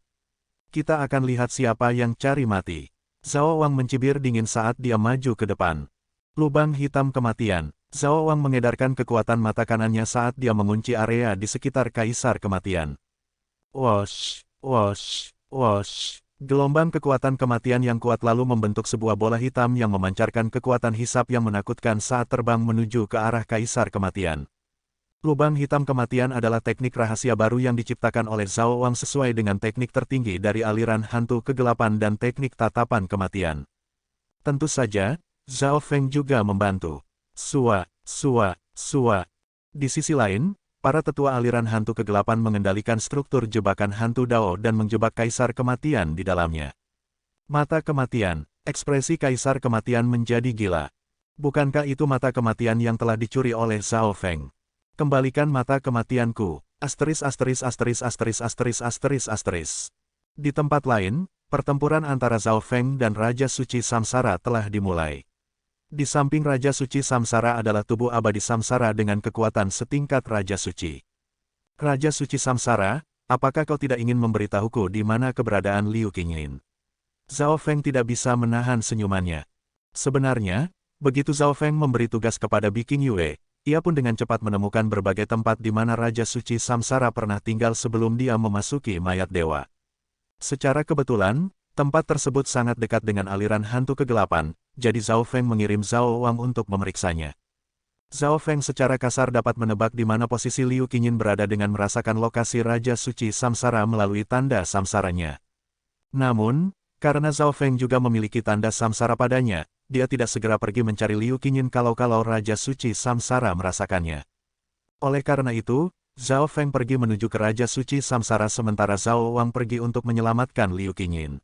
Kita akan lihat siapa yang cari mati. Zhao Wang mencibir dingin saat dia maju ke depan. Lubang hitam kematian. Zhao Wang mengedarkan kekuatan mata kanannya saat dia mengunci area di sekitar Kaisar Kematian. Wosh, wosh, wosh. Gelombang kekuatan kematian yang kuat lalu membentuk sebuah bola hitam yang memancarkan kekuatan hisap yang menakutkan saat terbang menuju ke arah Kaisar Kematian. Lubang hitam kematian adalah teknik rahasia baru yang diciptakan oleh Zhao Wang sesuai dengan teknik tertinggi dari aliran hantu kegelapan dan teknik tatapan kematian. Tentu saja, Zhao Feng juga membantu. Sua, sua, sua. Di sisi lain, para tetua aliran hantu kegelapan mengendalikan struktur jebakan hantu Dao dan menjebak Kaisar Kematian di dalamnya. Mata kematian, ekspresi Kaisar Kematian menjadi gila. Bukankah itu mata kematian yang telah dicuri oleh Zhao Feng? Kembalikan mata kematianku. Asteris asteris asteris asteris asteris asteris asteris. Di tempat lain, pertempuran antara Zhao Feng dan Raja Suci Samsara telah dimulai. Di samping Raja Suci Samsara adalah tubuh abadi Samsara dengan kekuatan setingkat Raja Suci. Raja Suci Samsara, apakah kau tidak ingin memberitahuku di mana keberadaan Liu Qingyin? Zhao Feng tidak bisa menahan senyumannya. Sebenarnya, begitu Zhao Feng memberi tugas kepada Bi Qingyue, ia pun dengan cepat menemukan berbagai tempat di mana Raja Suci Samsara pernah tinggal sebelum dia memasuki mayat dewa. Secara kebetulan, tempat tersebut sangat dekat dengan aliran hantu kegelapan, jadi Zhao Feng mengirim Zhao Wang untuk memeriksanya. Zhao Feng secara kasar dapat menebak di mana posisi Liu Qingyin berada dengan merasakan lokasi Raja Suci Samsara melalui tanda samsaranya. Namun, karena Zhao Feng juga memiliki tanda samsara padanya, dia tidak segera pergi mencari Liu Qingyin kalau-kalau Raja Suci Samsara merasakannya. Oleh karena itu, Zhao Feng pergi menuju ke Raja Suci Samsara sementara Zhao Wang pergi untuk menyelamatkan Liu Qingyin.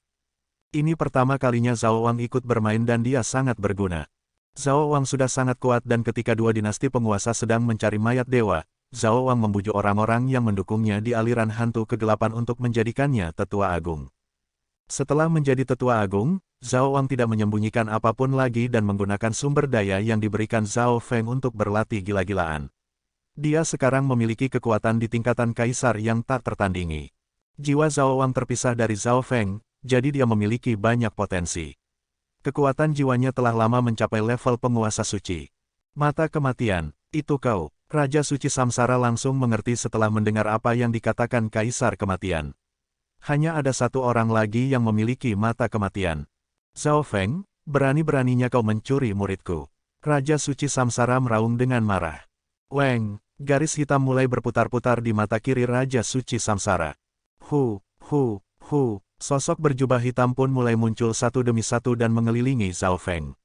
Ini pertama kalinya Zhao Wang ikut bermain dan dia sangat berguna. Zhao Wang sudah sangat kuat dan ketika dua dinasti penguasa sedang mencari mayat dewa, Zhao Wang membujuk orang-orang yang mendukungnya di aliran hantu kegelapan untuk menjadikannya tetua agung. Setelah menjadi tetua agung, Zhao Wang tidak menyembunyikan apapun lagi dan menggunakan sumber daya yang diberikan Zhao Feng untuk berlatih gila-gilaan. Dia sekarang memiliki kekuatan di tingkatan kaisar yang tak tertandingi. Jiwa Zhao Wang terpisah dari Zhao Feng, jadi dia memiliki banyak potensi. Kekuatan jiwanya telah lama mencapai level penguasa suci. Mata kematian, itu kau. Raja Suci Samsara langsung mengerti setelah mendengar apa yang dikatakan Kaisar Kematian. Hanya ada satu orang lagi yang memiliki mata kematian. Zhao Feng, berani-beraninya kau mencuri muridku. Raja Suci Samsara meraung dengan marah. Weng, garis hitam mulai berputar-putar di mata kiri Raja Suci Samsara. Hu, sosok berjubah hitam pun mulai muncul satu demi satu dan mengelilingi Zhao Feng.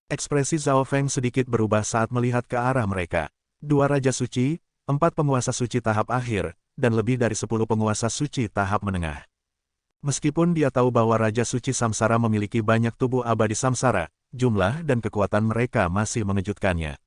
Ekspresi Zhao Feng sedikit berubah saat melihat ke arah mereka. 2 Raja Suci, 4 penguasa suci tahap akhir, dan lebih dari 10 penguasa suci tahap menengah. Meskipun dia tahu bahwa Raja Suci Samsara memiliki banyak tubuh abadi Samsara, jumlah dan kekuatan mereka masih mengejutkannya.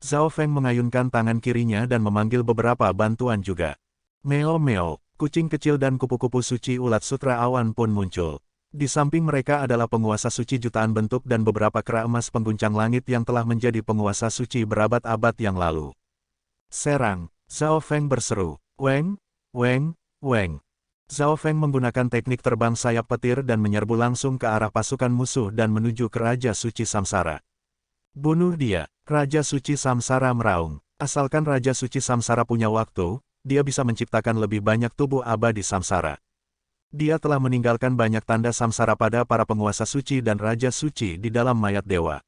Zhao Feng mengayunkan tangan kirinya dan memanggil beberapa bantuan juga. Meo-meo, kucing kecil dan kupu-kupu suci ulat sutra awan pun muncul. Di samping mereka adalah penguasa suci jutaan bentuk dan beberapa kera emas pengguncang langit yang telah menjadi penguasa suci berabad-abad yang lalu. Serang, Zhao Feng berseru. Weng. Zhao Feng menggunakan teknik terbang sayap petir dan menyerbu langsung ke arah pasukan musuh dan menuju ke Raja Suci Samsara. Bunuh dia, Raja Suci Samsara meraung. Asalkan Raja Suci Samsara punya waktu, dia bisa menciptakan lebih banyak tubuh abadi Samsara. Dia telah meninggalkan banyak tanda samsara pada para penguasa suci dan raja suci di dalam mayat dewa.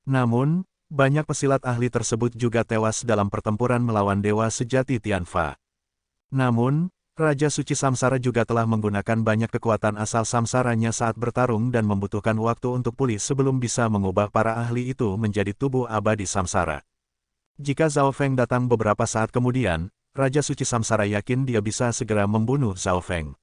Namun, banyak pesilat ahli tersebut juga tewas dalam pertempuran melawan dewa sejati Tianfa. Namun, Raja Suci Samsara juga telah menggunakan banyak kekuatan asal samsaranya saat bertarung dan membutuhkan waktu untuk pulih sebelum bisa mengubah para ahli itu menjadi tubuh abadi samsara. Jika Zhao Feng datang beberapa saat kemudian, Raja Suci Samsara yakin dia bisa segera membunuh Zhao Feng.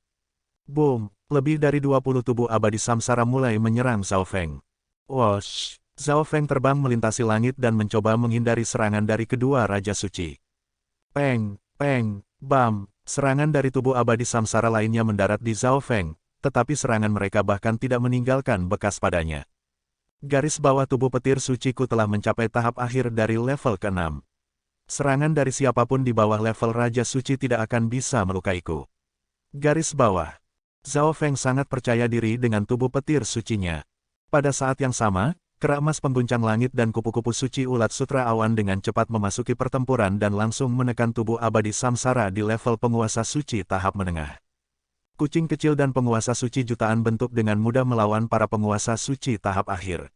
Boom! Lebih dari 20 tubuh abadi samsara mulai menyerang Zhao Feng. Wosh! Zhao Feng terbang melintasi langit dan mencoba menghindari serangan dari kedua Raja Suci. Peng! Bam! Serangan dari tubuh abadi samsara lainnya mendarat di Zhao Feng, tetapi serangan mereka bahkan tidak meninggalkan bekas padanya. Garis bawah tubuh petir suciku telah mencapai tahap akhir dari level ke-6. Serangan dari siapapun di bawah level Raja Suci tidak akan bisa melukaiku. Garis bawah. Zhao Feng sangat percaya diri dengan tubuh petir sucinya. Pada saat yang sama, kera emas pengguncang langit dan kupu-kupu suci ulat sutra awan dengan cepat memasuki pertempuran dan langsung menekan tubuh abadi samsara di level penguasa suci tahap menengah. Kucing kecil dan penguasa suci jutaan bentuk dengan mudah melawan para penguasa suci tahap akhir.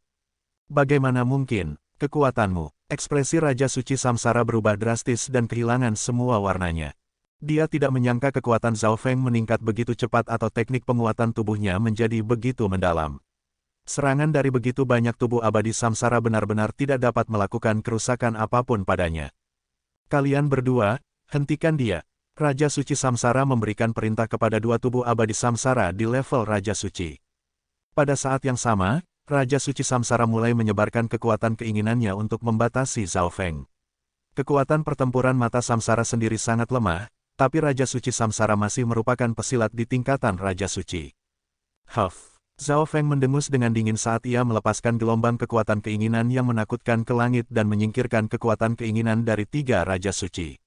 Bagaimana mungkin, kekuatanmu? Ekspresi Raja Suci Samsara berubah drastis dan kehilangan semua warnanya. Dia tidak menyangka kekuatan Zhao Feng meningkat begitu cepat atau teknik penguatan tubuhnya menjadi begitu mendalam. Serangan dari begitu banyak tubuh abadi samsara benar-benar tidak dapat melakukan kerusakan apapun padanya. Kalian berdua, hentikan dia. Raja Suci Samsara memberikan perintah kepada 2 tubuh abadi samsara di level Raja Suci. Pada saat yang sama, Raja Suci Samsara mulai menyebarkan kekuatan keinginannya untuk membatasi Zhao Feng. Kekuatan pertempuran mata samsara sendiri sangat lemah, tapi Raja Suci Samsara masih merupakan pesilat di tingkatan Raja Suci. Zhao Feng mendengus dengan dingin saat ia melepaskan gelombang kekuatan keinginan yang menakutkan ke langit dan menyingkirkan kekuatan keinginan dari 3 Raja Suci.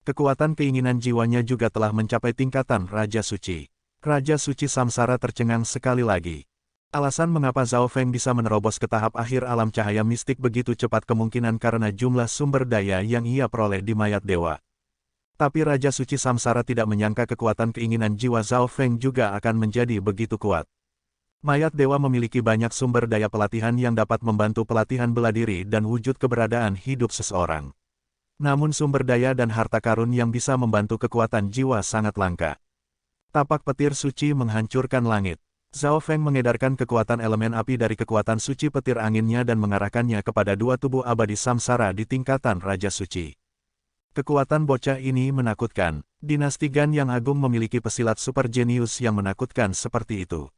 Kekuatan keinginan jiwanya juga telah mencapai tingkatan Raja Suci. Raja Suci Samsara tercengang sekali lagi. Alasan mengapa Zhao Feng bisa menerobos ke tahap akhir alam cahaya mistik begitu cepat kemungkinan karena jumlah sumber daya yang ia peroleh di mayat dewa. Tapi Raja Suci Samsara tidak menyangka kekuatan keinginan jiwa Zhao Feng juga akan menjadi begitu kuat. Mayat dewa memiliki banyak sumber daya pelatihan yang dapat membantu pelatihan bela diri dan wujud keberadaan hidup seseorang. Namun sumber daya dan harta karun yang bisa membantu kekuatan jiwa sangat langka. Tapak petir suci menghancurkan langit. Zhao Feng mengedarkan kekuatan elemen api dari kekuatan suci petir anginnya dan mengarahkannya kepada 2 tubuh abadi samsara di tingkatan Raja Suci. Kekuatan bocah ini menakutkan. Dinasti Gan yang agung memiliki pesilat super jenius yang menakutkan seperti itu.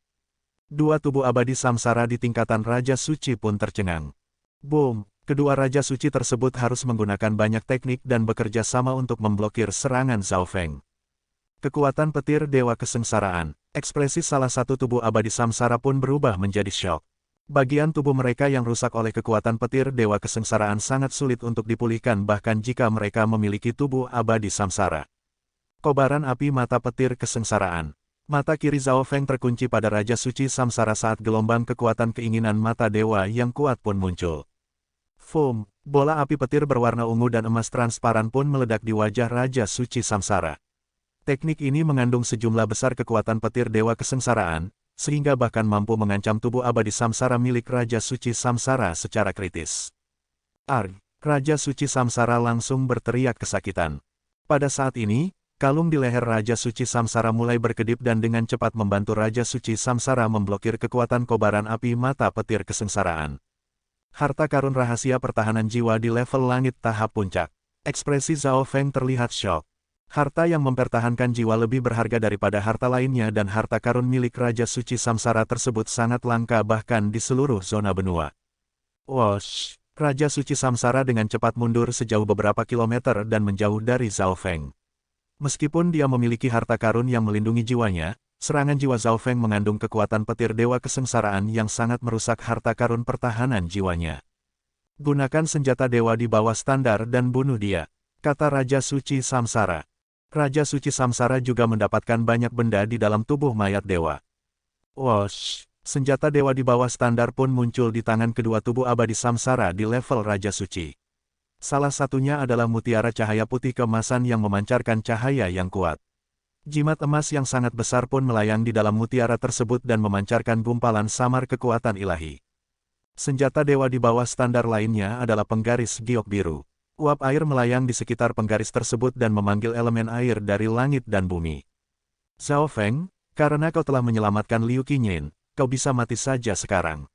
2 tubuh abadi samsara di tingkatan Raja Suci pun tercengang. Boom! Kedua Raja Suci tersebut harus menggunakan banyak teknik dan bekerja sama untuk memblokir serangan Zhao Feng. Kekuatan petir Dewa Kesengsaraan, ekspresi salah satu tubuh abadi samsara pun berubah menjadi syok. Bagian tubuh mereka yang rusak oleh kekuatan petir Dewa Kesengsaraan sangat sulit untuk dipulihkan bahkan jika mereka memiliki tubuh abadi samsara. Kobaran api mata petir kesengsaraan. Mata kiri Zhao Feng terkunci pada Raja Suci Samsara saat gelombang kekuatan keinginan mata dewa yang kuat pun muncul. Foom, bola api petir berwarna ungu dan emas transparan pun meledak di wajah Raja Suci Samsara. Teknik ini mengandung sejumlah besar kekuatan petir Dewa Kesengsaraan, sehingga bahkan mampu mengancam tubuh abadi samsara milik Raja Suci Samsara secara kritis. Arg! Raja Suci Samsara langsung berteriak kesakitan. Pada saat ini, kalung di leher Raja Suci Samsara mulai berkedip dan dengan cepat membantu Raja Suci Samsara memblokir kekuatan kobaran api mata petir kesengsaraan. Harta karun rahasia pertahanan jiwa di level langit tahap puncak. Ekspresi Zhao Feng terlihat syok. Harta yang mempertahankan jiwa lebih berharga daripada harta lainnya dan harta karun milik Raja Suci Samsara tersebut sangat langka bahkan di seluruh zona benua. Wosh! Raja Suci Samsara dengan cepat mundur sejauh beberapa kilometer dan menjauh dari Zhao Feng. Meskipun dia memiliki harta karun yang melindungi jiwanya, serangan jiwa Zhao Feng mengandung kekuatan petir Dewa Kesengsaraan yang sangat merusak harta karun pertahanan jiwanya. Gunakan senjata dewa di bawah standar dan bunuh dia, kata Raja Suci Samsara. Raja Suci Samsara juga mendapatkan banyak benda di dalam tubuh mayat dewa. Wosh! Senjata dewa di bawah standar pun muncul di tangan kedua tubuh abadi Samsara di level Raja Suci. Salah satunya adalah mutiara cahaya putih keemasan yang memancarkan cahaya yang kuat. Jimat emas yang sangat besar pun melayang di dalam mutiara tersebut dan memancarkan gumpalan samar kekuatan ilahi. Senjata dewa di bawah standar lainnya adalah penggaris giok biru. Uap air melayang di sekitar penggaris tersebut dan memanggil elemen air dari langit dan bumi. Zhao Feng, karena kau telah menyelamatkan Liu Qinyin, kau bisa mati saja sekarang.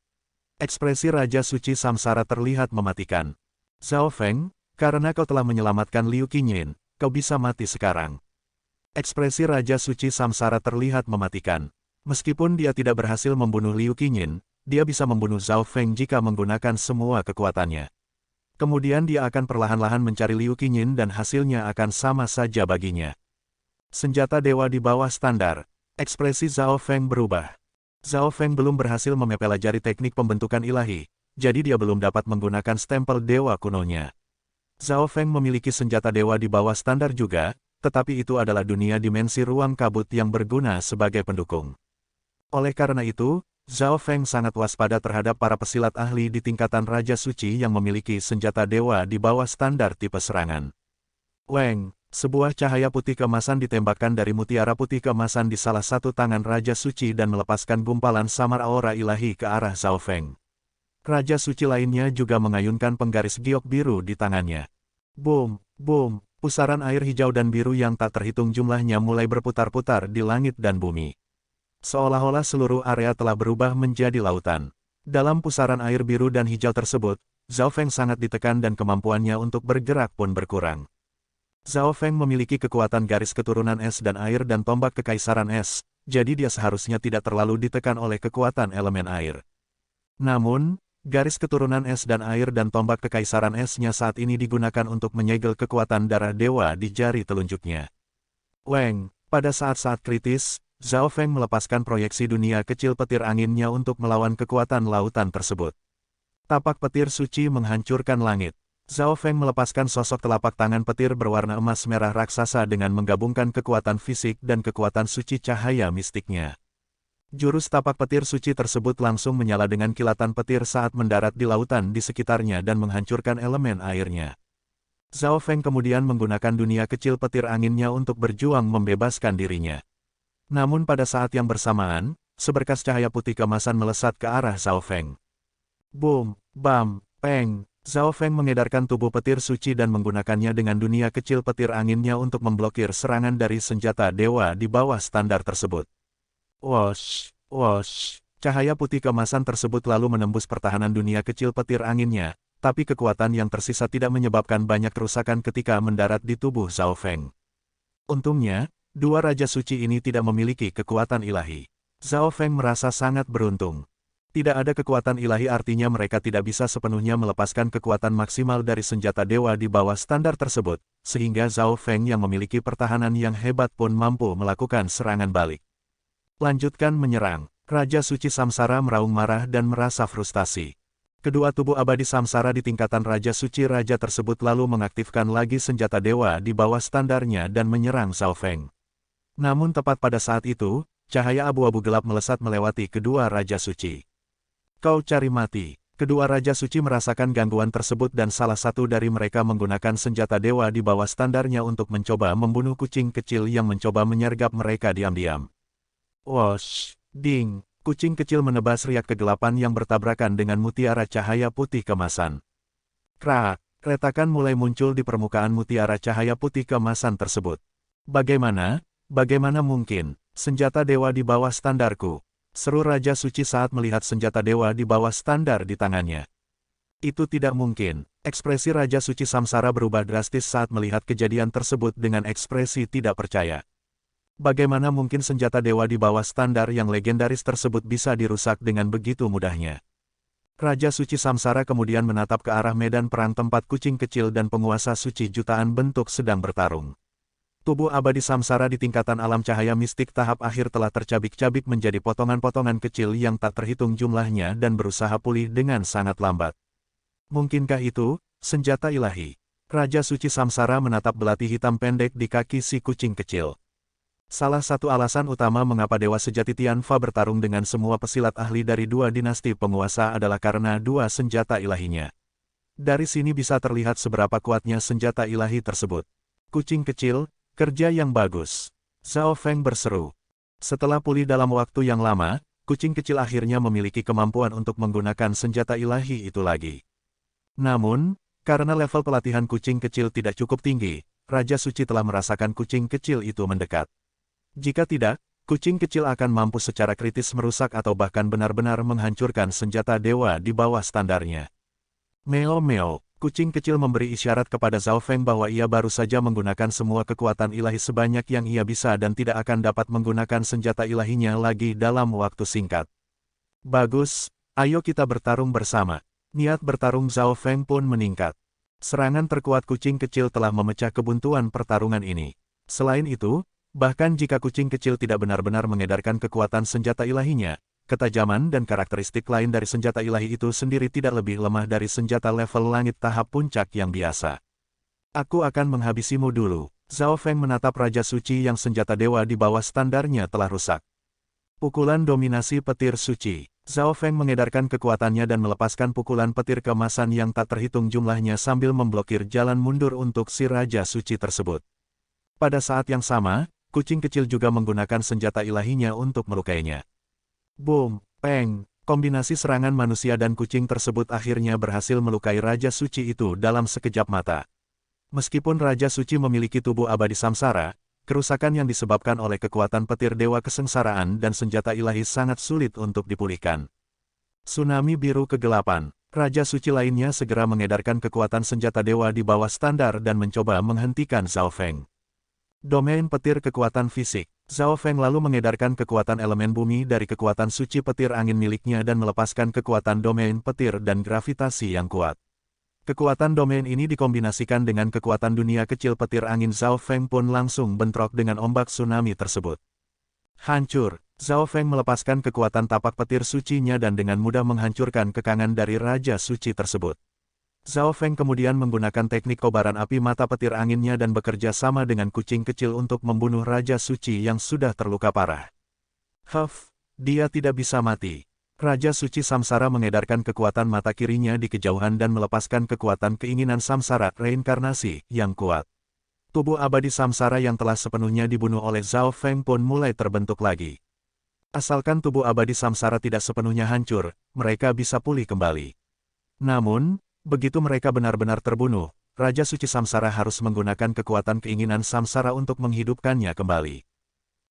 Ekspresi Raja Suci Samsara terlihat mematikan. Zhao Feng, karena kau telah menyelamatkan Liu Qinyin, kau bisa mati sekarang. Ekspresi Raja Suci Samsara terlihat mematikan. Meskipun dia tidak berhasil membunuh Liu Qinyin, dia bisa membunuh Zhao Feng jika menggunakan semua kekuatannya. Kemudian dia akan perlahan-lahan mencari Liu Qinyin dan hasilnya akan sama saja baginya. Senjata dewa di bawah standar. Ekspresi Zhao Feng berubah. Zhao Feng belum berhasil mempelajari teknik pembentukan ilahi, jadi dia belum dapat menggunakan stempel dewa kunonya. Zhao Feng memiliki senjata dewa di bawah standar juga, tetapi itu adalah dunia dimensi ruang kabut yang berguna sebagai pendukung. Oleh karena itu, Zhao Feng sangat waspada terhadap para pesilat ahli di tingkatan Raja Suci yang memiliki senjata dewa di bawah standar tipe serangan. Weng, sebuah cahaya putih keemasan ditembakkan dari mutiara putih keemasan di salah satu tangan Raja Suci dan melepaskan gumpalan samar aura ilahi ke arah Zhao Feng. Raja Suci lainnya juga mengayunkan penggaris giok biru di tangannya. Boom, boom. Pusaran air hijau dan biru yang tak terhitung jumlahnya mulai berputar-putar di langit dan bumi. Seolah-olah seluruh area telah berubah menjadi lautan. Dalam pusaran air biru dan hijau tersebut, Zhao Feng sangat ditekan dan kemampuannya untuk bergerak pun berkurang. Zhao Feng memiliki kekuatan garis keturunan es dan air dan tombak kekaisaran es, jadi dia seharusnya tidak terlalu ditekan oleh kekuatan elemen air. Namun, garis keturunan es dan air dan tombak kekaisaran esnya saat ini digunakan untuk menyegel kekuatan darah dewa di jari telunjuknya. Weng, pada saat-saat kritis, Zhao Feng melepaskan proyeksi dunia kecil petir anginnya untuk melawan kekuatan lautan tersebut. Tapak petir suci menghancurkan langit. Zhao Feng melepaskan sosok telapak tangan petir berwarna emas merah raksasa dengan menggabungkan kekuatan fisik dan kekuatan suci cahaya mistiknya. Jurus tapak petir suci tersebut langsung menyala dengan kilatan petir saat mendarat di lautan di sekitarnya dan menghancurkan elemen airnya. Zhao Feng kemudian menggunakan dunia kecil petir anginnya untuk berjuang membebaskan dirinya. Namun pada saat yang bersamaan, seberkas cahaya putih keemasan melesat ke arah Zhao Feng. Boom, bam, peng. Zhao Feng mengedarkan tubuh petir suci dan menggunakannya dengan dunia kecil petir anginnya untuk memblokir serangan dari senjata dewa di bawah standar tersebut. Wosh, wosh, cahaya putih keemasan tersebut lalu menembus pertahanan dunia kecil petir anginnya, tapi kekuatan yang tersisa tidak menyebabkan banyak kerusakan ketika mendarat di tubuh Zhao Feng. Untungnya, dua Raja Suci ini tidak memiliki kekuatan ilahi. Zhao Feng merasa sangat beruntung. Tidak ada kekuatan ilahi artinya mereka tidak bisa sepenuhnya melepaskan kekuatan maksimal dari senjata dewa di bawah standar tersebut, sehingga Zhao Feng yang memiliki pertahanan yang hebat pun mampu melakukan serangan balik. Lanjutkan menyerang. Raja Suci Samsara meraung marah dan merasa frustasi. Kedua tubuh abadi Samsara di tingkatan Raja Suci Raja tersebut lalu mengaktifkan lagi senjata dewa di bawah standarnya dan menyerang Zhao Feng. Namun tepat pada saat itu, cahaya abu-abu gelap melesat melewati kedua Raja Suci. Kau cari mati. Kedua Raja Suci merasakan gangguan tersebut dan salah satu dari mereka menggunakan senjata dewa di bawah standarnya untuk mencoba membunuh kucing kecil yang mencoba menyergap mereka diam-diam. Wosh! Ding! Kucing kecil menebas riak kegelapan yang bertabrakan dengan mutiara cahaya putih kemasan. Krak! Retakan mulai muncul di permukaan mutiara cahaya putih kemasan tersebut. Bagaimana? Bagaimana mungkin? Senjata dewa di bawah standarku. Seru Raja Suci saat melihat senjata dewa di bawah standar di tangannya. Itu tidak mungkin. Ekspresi Raja Suci Samsara berubah drastis saat melihat kejadian tersebut dengan ekspresi tidak percaya. Bagaimana mungkin senjata dewa di bawah standar yang legendaris tersebut bisa dirusak dengan begitu mudahnya? Raja Suci Samsara kemudian menatap ke arah medan perang tempat kucing kecil dan penguasa suci jutaan bentuk sedang bertarung. Tubuh abadi Samsara di tingkatan alam cahaya mistik tahap akhir telah tercabik-cabik menjadi potongan-potongan kecil yang tak terhitung jumlahnya dan berusaha pulih dengan sangat lambat. Mungkinkah itu senjata ilahi? Raja Suci Samsara menatap belati hitam pendek di kaki si kucing kecil. Salah satu alasan utama mengapa Dewa Sejati Tianfa bertarung dengan semua pesilat ahli dari dua dinasti penguasa adalah karena dua senjata ilahinya. Dari sini bisa terlihat seberapa kuatnya senjata ilahi tersebut. Kucing kecil, kerja yang bagus. Zhao Feng berseru. Setelah pulih dalam waktu yang lama, kucing kecil akhirnya memiliki kemampuan untuk menggunakan senjata ilahi itu lagi. Namun, karena level pelatihan kucing kecil tidak cukup tinggi, Raja Suci telah merasakan kucing kecil itu mendekat. Jika tidak, kucing kecil akan mampu secara kritis merusak atau bahkan benar-benar menghancurkan senjata dewa di bawah standarnya. Meo-meo. Kucing kecil memberi isyarat kepada Zhao Feng bahwa ia baru saja menggunakan semua kekuatan ilahi sebanyak yang ia bisa dan tidak akan dapat menggunakan senjata ilahinya lagi dalam waktu singkat. Bagus, ayo kita bertarung bersama. Niat bertarung Zhao Feng pun meningkat. Serangan terkuat kucing kecil telah memecah kebuntuan pertarungan ini. Selain itu, bahkan jika kucing kecil tidak benar-benar mengedarkan kekuatan senjata ilahinya, ketajaman dan karakteristik lain dari senjata ilahi itu sendiri tidak lebih lemah dari senjata level langit tahap puncak yang biasa. Aku akan menghabisimu dulu. Zhao Feng menatap Raja Suci yang senjata dewa di bawah standarnya telah rusak. Pukulan dominasi petir suci. Zhao Feng mengedarkan kekuatannya dan melepaskan pukulan petir kemasan yang tak terhitung jumlahnya sambil memblokir jalan mundur untuk si Raja Suci tersebut. Pada saat yang sama, kucing kecil juga menggunakan senjata ilahinya untuk melukainya. Boom, peng, kombinasi serangan manusia dan kucing tersebut akhirnya berhasil melukai Raja Suci itu dalam sekejap mata. Meskipun Raja Suci memiliki tubuh abadi samsara, kerusakan yang disebabkan oleh kekuatan petir dewa kesengsaraan dan senjata ilahi sangat sulit untuk dipulihkan. Tsunami biru kegelapan. Raja Suci lainnya segera mengedarkan kekuatan senjata dewa di bawah standar dan mencoba menghentikan Zhao Feng. Domain petir kekuatan fisik. Zhao Feng lalu mengedarkan kekuatan elemen bumi dari kekuatan suci petir angin miliknya dan melepaskan kekuatan domain petir dan gravitasi yang kuat. Kekuatan domain ini dikombinasikan dengan kekuatan dunia kecil petir angin. Zhao Feng pun langsung bentrok dengan ombak tsunami tersebut. Hancur. Zhao Feng melepaskan kekuatan tapak petir sucinya dan dengan mudah menghancurkan kekangan dari Raja Suci tersebut. Zhao Feng kemudian menggunakan teknik kobaran api mata petir anginnya dan bekerja sama dengan kucing kecil untuk membunuh Raja Suci yang sudah terluka parah. Huff, dia tidak bisa mati. Raja Suci Samsara mengedarkan kekuatan mata kirinya di kejauhan dan melepaskan kekuatan keinginan samsara reinkarnasi yang kuat. Tubuh abadi samsara yang telah sepenuhnya dibunuh oleh Zhao Feng pun mulai terbentuk lagi. Asalkan tubuh abadi samsara tidak sepenuhnya hancur, mereka bisa pulih kembali. Namun, begitu mereka benar-benar terbunuh, Raja Suci Samsara harus menggunakan kekuatan keinginan samsara untuk menghidupkannya kembali.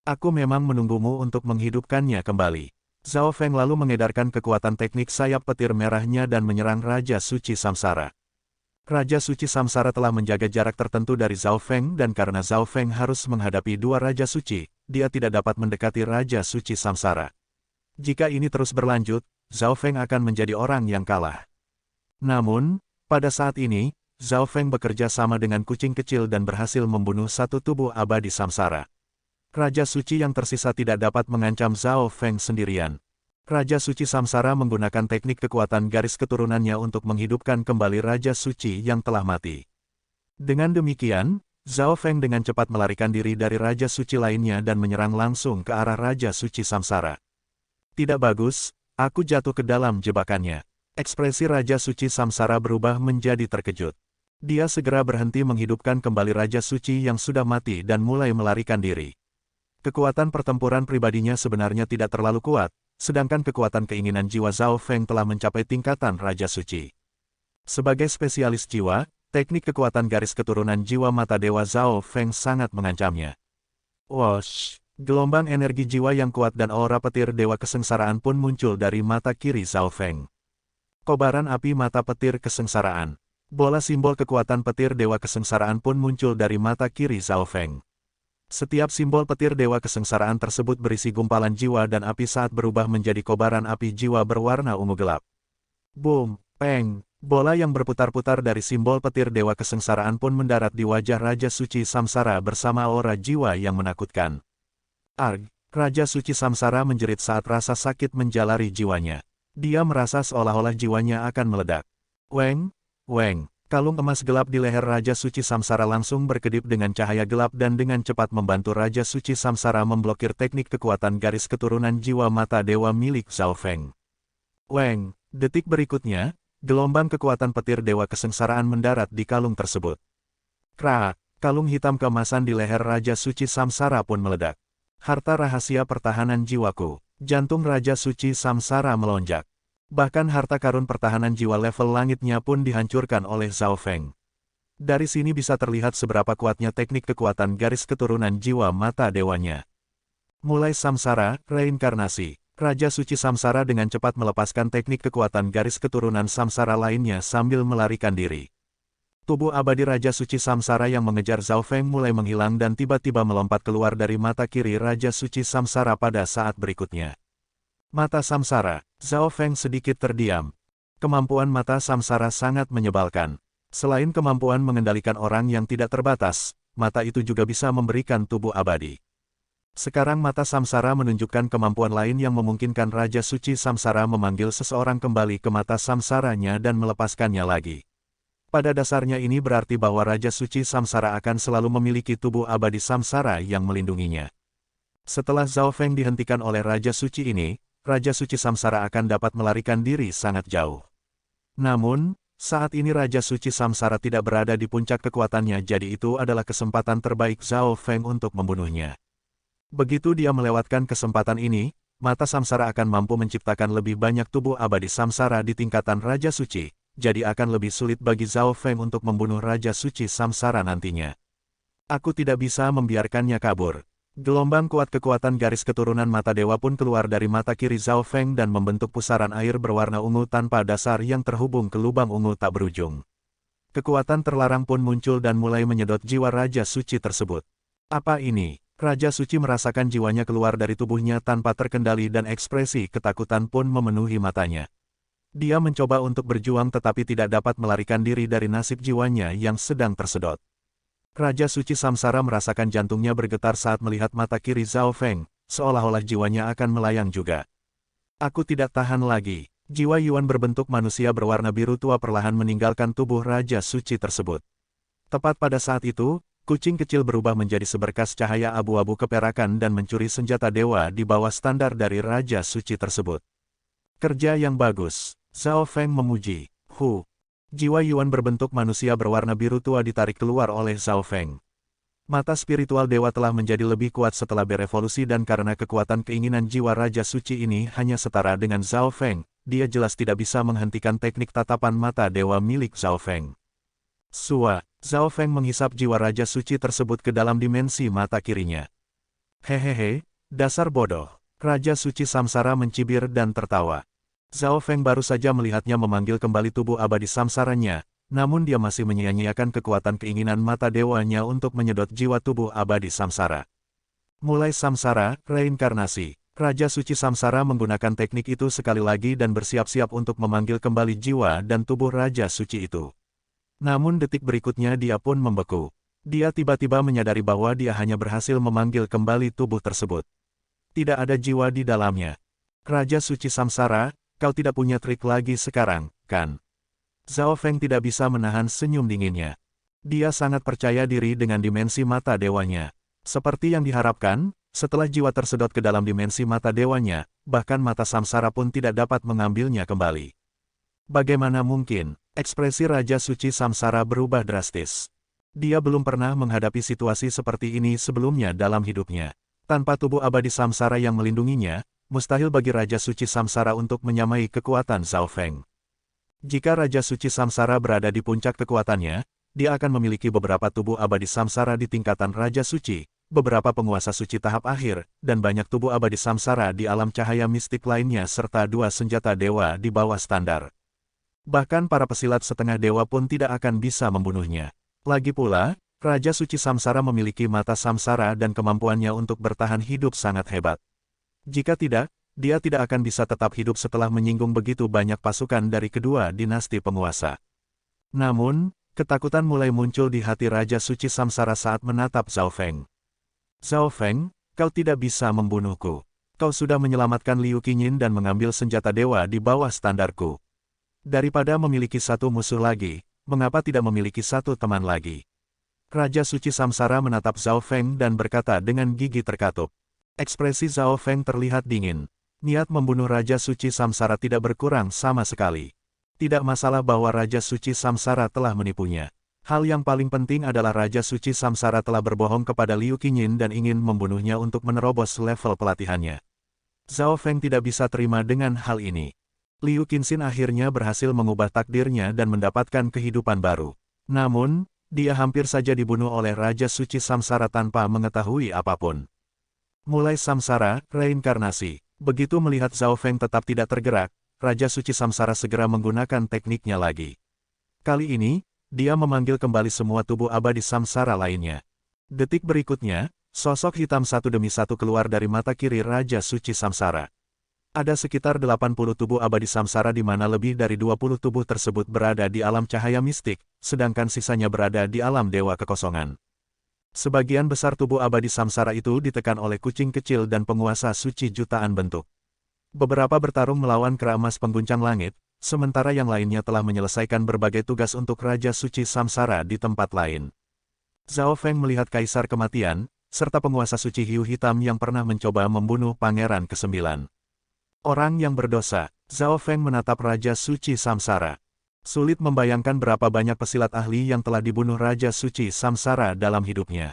Aku memang menunggumu untuk menghidupkannya kembali. Zhao Feng lalu mengedarkan kekuatan teknik sayap petir merahnya dan menyerang Raja Suci Samsara. Raja Suci Samsara telah menjaga jarak tertentu dari Zhao Feng dan karena Zhao Feng harus menghadapi dua Raja Suci, dia tidak dapat mendekati Raja Suci Samsara. Jika ini terus berlanjut, Zhao Feng akan menjadi orang yang kalah. Namun, pada saat ini, Zhao Feng bekerja sama dengan kucing kecil dan berhasil membunuh satu tubuh abadi samsara. Raja Suci yang tersisa tidak dapat mengancam Zhao Feng sendirian. Raja Suci Samsara menggunakan teknik kekuatan garis keturunannya untuk menghidupkan kembali Raja Suci yang telah mati. Dengan demikian, Zhao Feng dengan cepat melarikan diri dari Raja Suci lainnya dan menyerang langsung ke arah Raja Suci Samsara. Tidak bagus, aku jatuh ke dalam jebakannya. Ekspresi Raja Suci Samsara berubah menjadi terkejut. Dia segera berhenti menghidupkan kembali Raja Suci yang sudah mati dan mulai melarikan diri. Kekuatan pertempuran pribadinya sebenarnya tidak terlalu kuat, sedangkan kekuatan keinginan jiwa Zhao Feng telah mencapai tingkatan Raja Suci. Sebagai spesialis jiwa, teknik kekuatan garis keturunan jiwa mata dewa Zhao Feng sangat mengancamnya. Wosh! Gelombang energi jiwa yang kuat dan aura petir dewa kesengsaraan pun muncul dari mata kiri Zhao Feng. Kobaran api mata petir kesengsaraan. Bola simbol kekuatan petir dewa kesengsaraan pun muncul dari mata kiri Zhao Feng. Setiap simbol petir dewa kesengsaraan tersebut berisi gumpalan jiwa dan api saat berubah menjadi kobaran api jiwa berwarna ungu gelap. Boom! Peng! Bola yang berputar-putar dari simbol petir dewa kesengsaraan pun mendarat di wajah Raja Suci Samsara bersama aura jiwa yang menakutkan. Arg! Raja Suci Samsara menjerit saat rasa sakit menjalari jiwanya. Dia merasa seolah-olah jiwanya akan meledak. Weng! Weng! Kalung emas gelap di leher Raja Suci Samsara langsung berkedip dengan cahaya gelap dan dengan cepat membantu Raja Suci Samsara memblokir teknik kekuatan garis keturunan jiwa mata dewa milik Zhao Feng. Weng! Detik berikutnya, gelombang kekuatan petir dewa kesengsaraan mendarat di kalung tersebut. Krak! Kalung hitam keemasan di leher Raja Suci Samsara pun meledak. Harta rahasia pertahanan jiwaku. Jantung Raja Suci Samsara melonjak. Bahkan harta karun pertahanan jiwa level langitnya pun dihancurkan oleh Zhao Feng. Dari sini bisa terlihat seberapa kuatnya teknik kekuatan garis keturunan jiwa mata dewanya. Mulai Samsara, reinkarnasi. Raja Suci Samsara dengan cepat melepaskan teknik kekuatan garis keturunan Samsara lainnya sambil melarikan diri. Tubuh abadi Raja Suci Samsara yang mengejar Zhao Feng mulai menghilang dan tiba-tiba melompat keluar dari mata kiri Raja Suci Samsara pada saat berikutnya. Mata Samsara, Zhao Feng sedikit terdiam. Kemampuan mata Samsara sangat menyebalkan. Selain kemampuan mengendalikan orang yang tidak terbatas, mata itu juga bisa memberikan tubuh abadi. Sekarang mata Samsara menunjukkan kemampuan lain yang memungkinkan Raja Suci Samsara memanggil seseorang kembali ke mata Samsaranya dan melepaskannya lagi. Pada dasarnya ini berarti bahwa Raja Suci Samsara akan selalu memiliki tubuh abadi Samsara yang melindunginya. Setelah Zhao Feng dihentikan oleh Raja Suci ini, Raja Suci Samsara akan dapat melarikan diri sangat jauh. Namun, saat ini Raja Suci Samsara tidak berada di puncak kekuatannya, jadi itu adalah kesempatan terbaik Zhao Feng untuk membunuhnya. Begitu dia melewatkan kesempatan ini, mata Samsara akan mampu menciptakan lebih banyak tubuh abadi Samsara di tingkatan Raja Suci, jadi akan lebih sulit bagi Zhao Feng untuk membunuh Raja Suci Samsara nantinya. Aku tidak bisa membiarkannya kabur. Gelombang kuat kekuatan garis keturunan mata dewa pun keluar dari mata kiri Zhao Feng dan membentuk pusaran air berwarna ungu tanpa dasar yang terhubung ke lubang ungu tak berujung. Kekuatan terlarang pun muncul dan mulai menyedot jiwa Raja Suci tersebut. Apa ini? Raja Suci merasakan jiwanya keluar dari tubuhnya tanpa terkendali dan ekspresi ketakutan pun memenuhi matanya. Dia mencoba untuk berjuang tetapi tidak dapat melarikan diri dari nasib jiwanya yang sedang tersedot. Raja Suci Samsara merasakan jantungnya bergetar saat melihat mata kiri Zhao Feng, seolah-olah jiwanya akan melayang juga. Aku tidak tahan lagi. Jiwa Yuan berbentuk manusia berwarna biru tua perlahan meninggalkan tubuh Raja Suci tersebut. Tepat pada saat itu, kucing kecil berubah menjadi seberkas cahaya abu-abu keperakan dan mencuri senjata dewa di bawah standar dari Raja Suci tersebut. Kerja yang bagus, Zhao Feng memuji. Jiwa Yuan berbentuk manusia berwarna biru tua ditarik keluar oleh Zhao Feng. Mata spiritual dewa telah menjadi lebih kuat setelah berevolusi dan karena kekuatan keinginan jiwa Raja Suci ini hanya setara dengan Zhao Feng, dia jelas tidak bisa menghentikan teknik tatapan mata dewa milik Zhao Feng. Zhao Feng menghisap jiwa Raja Suci tersebut ke dalam dimensi mata kirinya. Hehehe, dasar bodoh. Raja Suci Samsara mencibir dan tertawa. Zhao Feng baru saja melihatnya memanggil kembali tubuh abadi samsaranya, namun dia masih menyia-nyiakan kekuatan keinginan mata dewanya untuk menyedot jiwa tubuh abadi samsara. Mulai Samsara, reinkarnasi. Raja Suci Samsara menggunakan teknik itu sekali lagi dan bersiap-siap untuk memanggil kembali jiwa dan tubuh Raja Suci itu. Namun detik berikutnya dia pun membeku. Dia tiba-tiba menyadari bahwa dia hanya berhasil memanggil kembali tubuh tersebut. Tidak ada jiwa di dalamnya. Raja Suci Samsara, kau tidak punya trik lagi sekarang, kan? Zhao Feng tidak bisa menahan senyum dinginnya. Dia sangat percaya diri dengan dimensi mata dewanya. Seperti yang diharapkan, setelah jiwa tersedot ke dalam dimensi mata dewanya, bahkan mata samsara pun tidak dapat mengambilnya kembali. Bagaimana mungkin, ekspresi Raja Suci Samsara berubah drastis. Dia belum pernah menghadapi situasi seperti ini sebelumnya dalam hidupnya. Tanpa tubuh abadi samsara yang melindunginya, mustahil bagi Raja Suci Samsara untuk menyamai kekuatan Zhao Feng. Jika Raja Suci Samsara berada di puncak kekuatannya, dia akan memiliki beberapa tubuh abadi samsara di tingkatan Raja Suci, beberapa penguasa suci tahap akhir, dan banyak tubuh abadi samsara di alam cahaya mistik lainnya serta 2 senjata dewa di bawah standar. Bahkan para pesilat setengah dewa pun tidak akan bisa membunuhnya. Lagi pula, Raja Suci Samsara memiliki mata samsara dan kemampuannya untuk bertahan hidup sangat hebat. Jika tidak, dia tidak akan bisa tetap hidup setelah menyinggung begitu banyak pasukan dari kedua dinasti penguasa. Namun, ketakutan mulai muncul di hati Raja Suci Samsara saat menatap Zhao Feng. Zhao Feng, kau tidak bisa membunuhku. Kau sudah menyelamatkan Liu Qingyin dan mengambil senjata dewa di bawah standarku. Daripada memiliki satu musuh lagi, mengapa tidak memiliki satu teman lagi? Raja Suci Samsara menatap Zhao Feng dan berkata dengan gigi terkatup. Ekspresi Zhao Feng terlihat dingin. Niat membunuh Raja Suci Samsara tidak berkurang sama sekali. Tidak masalah bahwa Raja Suci Samsara telah menipunya. Hal yang paling penting adalah Raja Suci Samsara telah berbohong kepada Liu Qingyin dan ingin membunuhnya untuk menerobos level pelatihannya. Zhao Feng tidak bisa terima dengan hal ini. Liu Qingyin akhirnya berhasil mengubah takdirnya dan mendapatkan kehidupan baru. Namun, dia hampir saja dibunuh oleh Raja Suci Samsara tanpa mengetahui apapun. Mulai Samsara, reinkarnasi. Begitu melihat Zhao Feng tetap tidak tergerak, Raja Suci Samsara segera menggunakan tekniknya lagi. Kali ini, dia memanggil kembali semua tubuh abadi samsara lainnya. Detik berikutnya, sosok hitam satu demi satu keluar dari mata kiri Raja Suci Samsara. Ada sekitar 80 tubuh abadi samsara di mana lebih dari 20 tubuh tersebut berada di alam cahaya mistik, sedangkan sisanya berada di alam dewa kekosongan. Sebagian besar tubuh abadi samsara itu ditekan oleh kucing kecil dan penguasa suci jutaan bentuk. Beberapa bertarung melawan kera emas pengguncang langit, sementara yang lainnya telah menyelesaikan berbagai tugas untuk Raja Suci Samsara di tempat lain. Zhao Feng melihat Kaisar Kematian, serta penguasa suci hiu hitam yang pernah mencoba membunuh Pangeran ke-9. Orang yang berdosa, Zhao Feng menatap Raja Suci Samsara. Sulit membayangkan berapa banyak pesilat ahli yang telah dibunuh Raja Suci Samsara dalam hidupnya.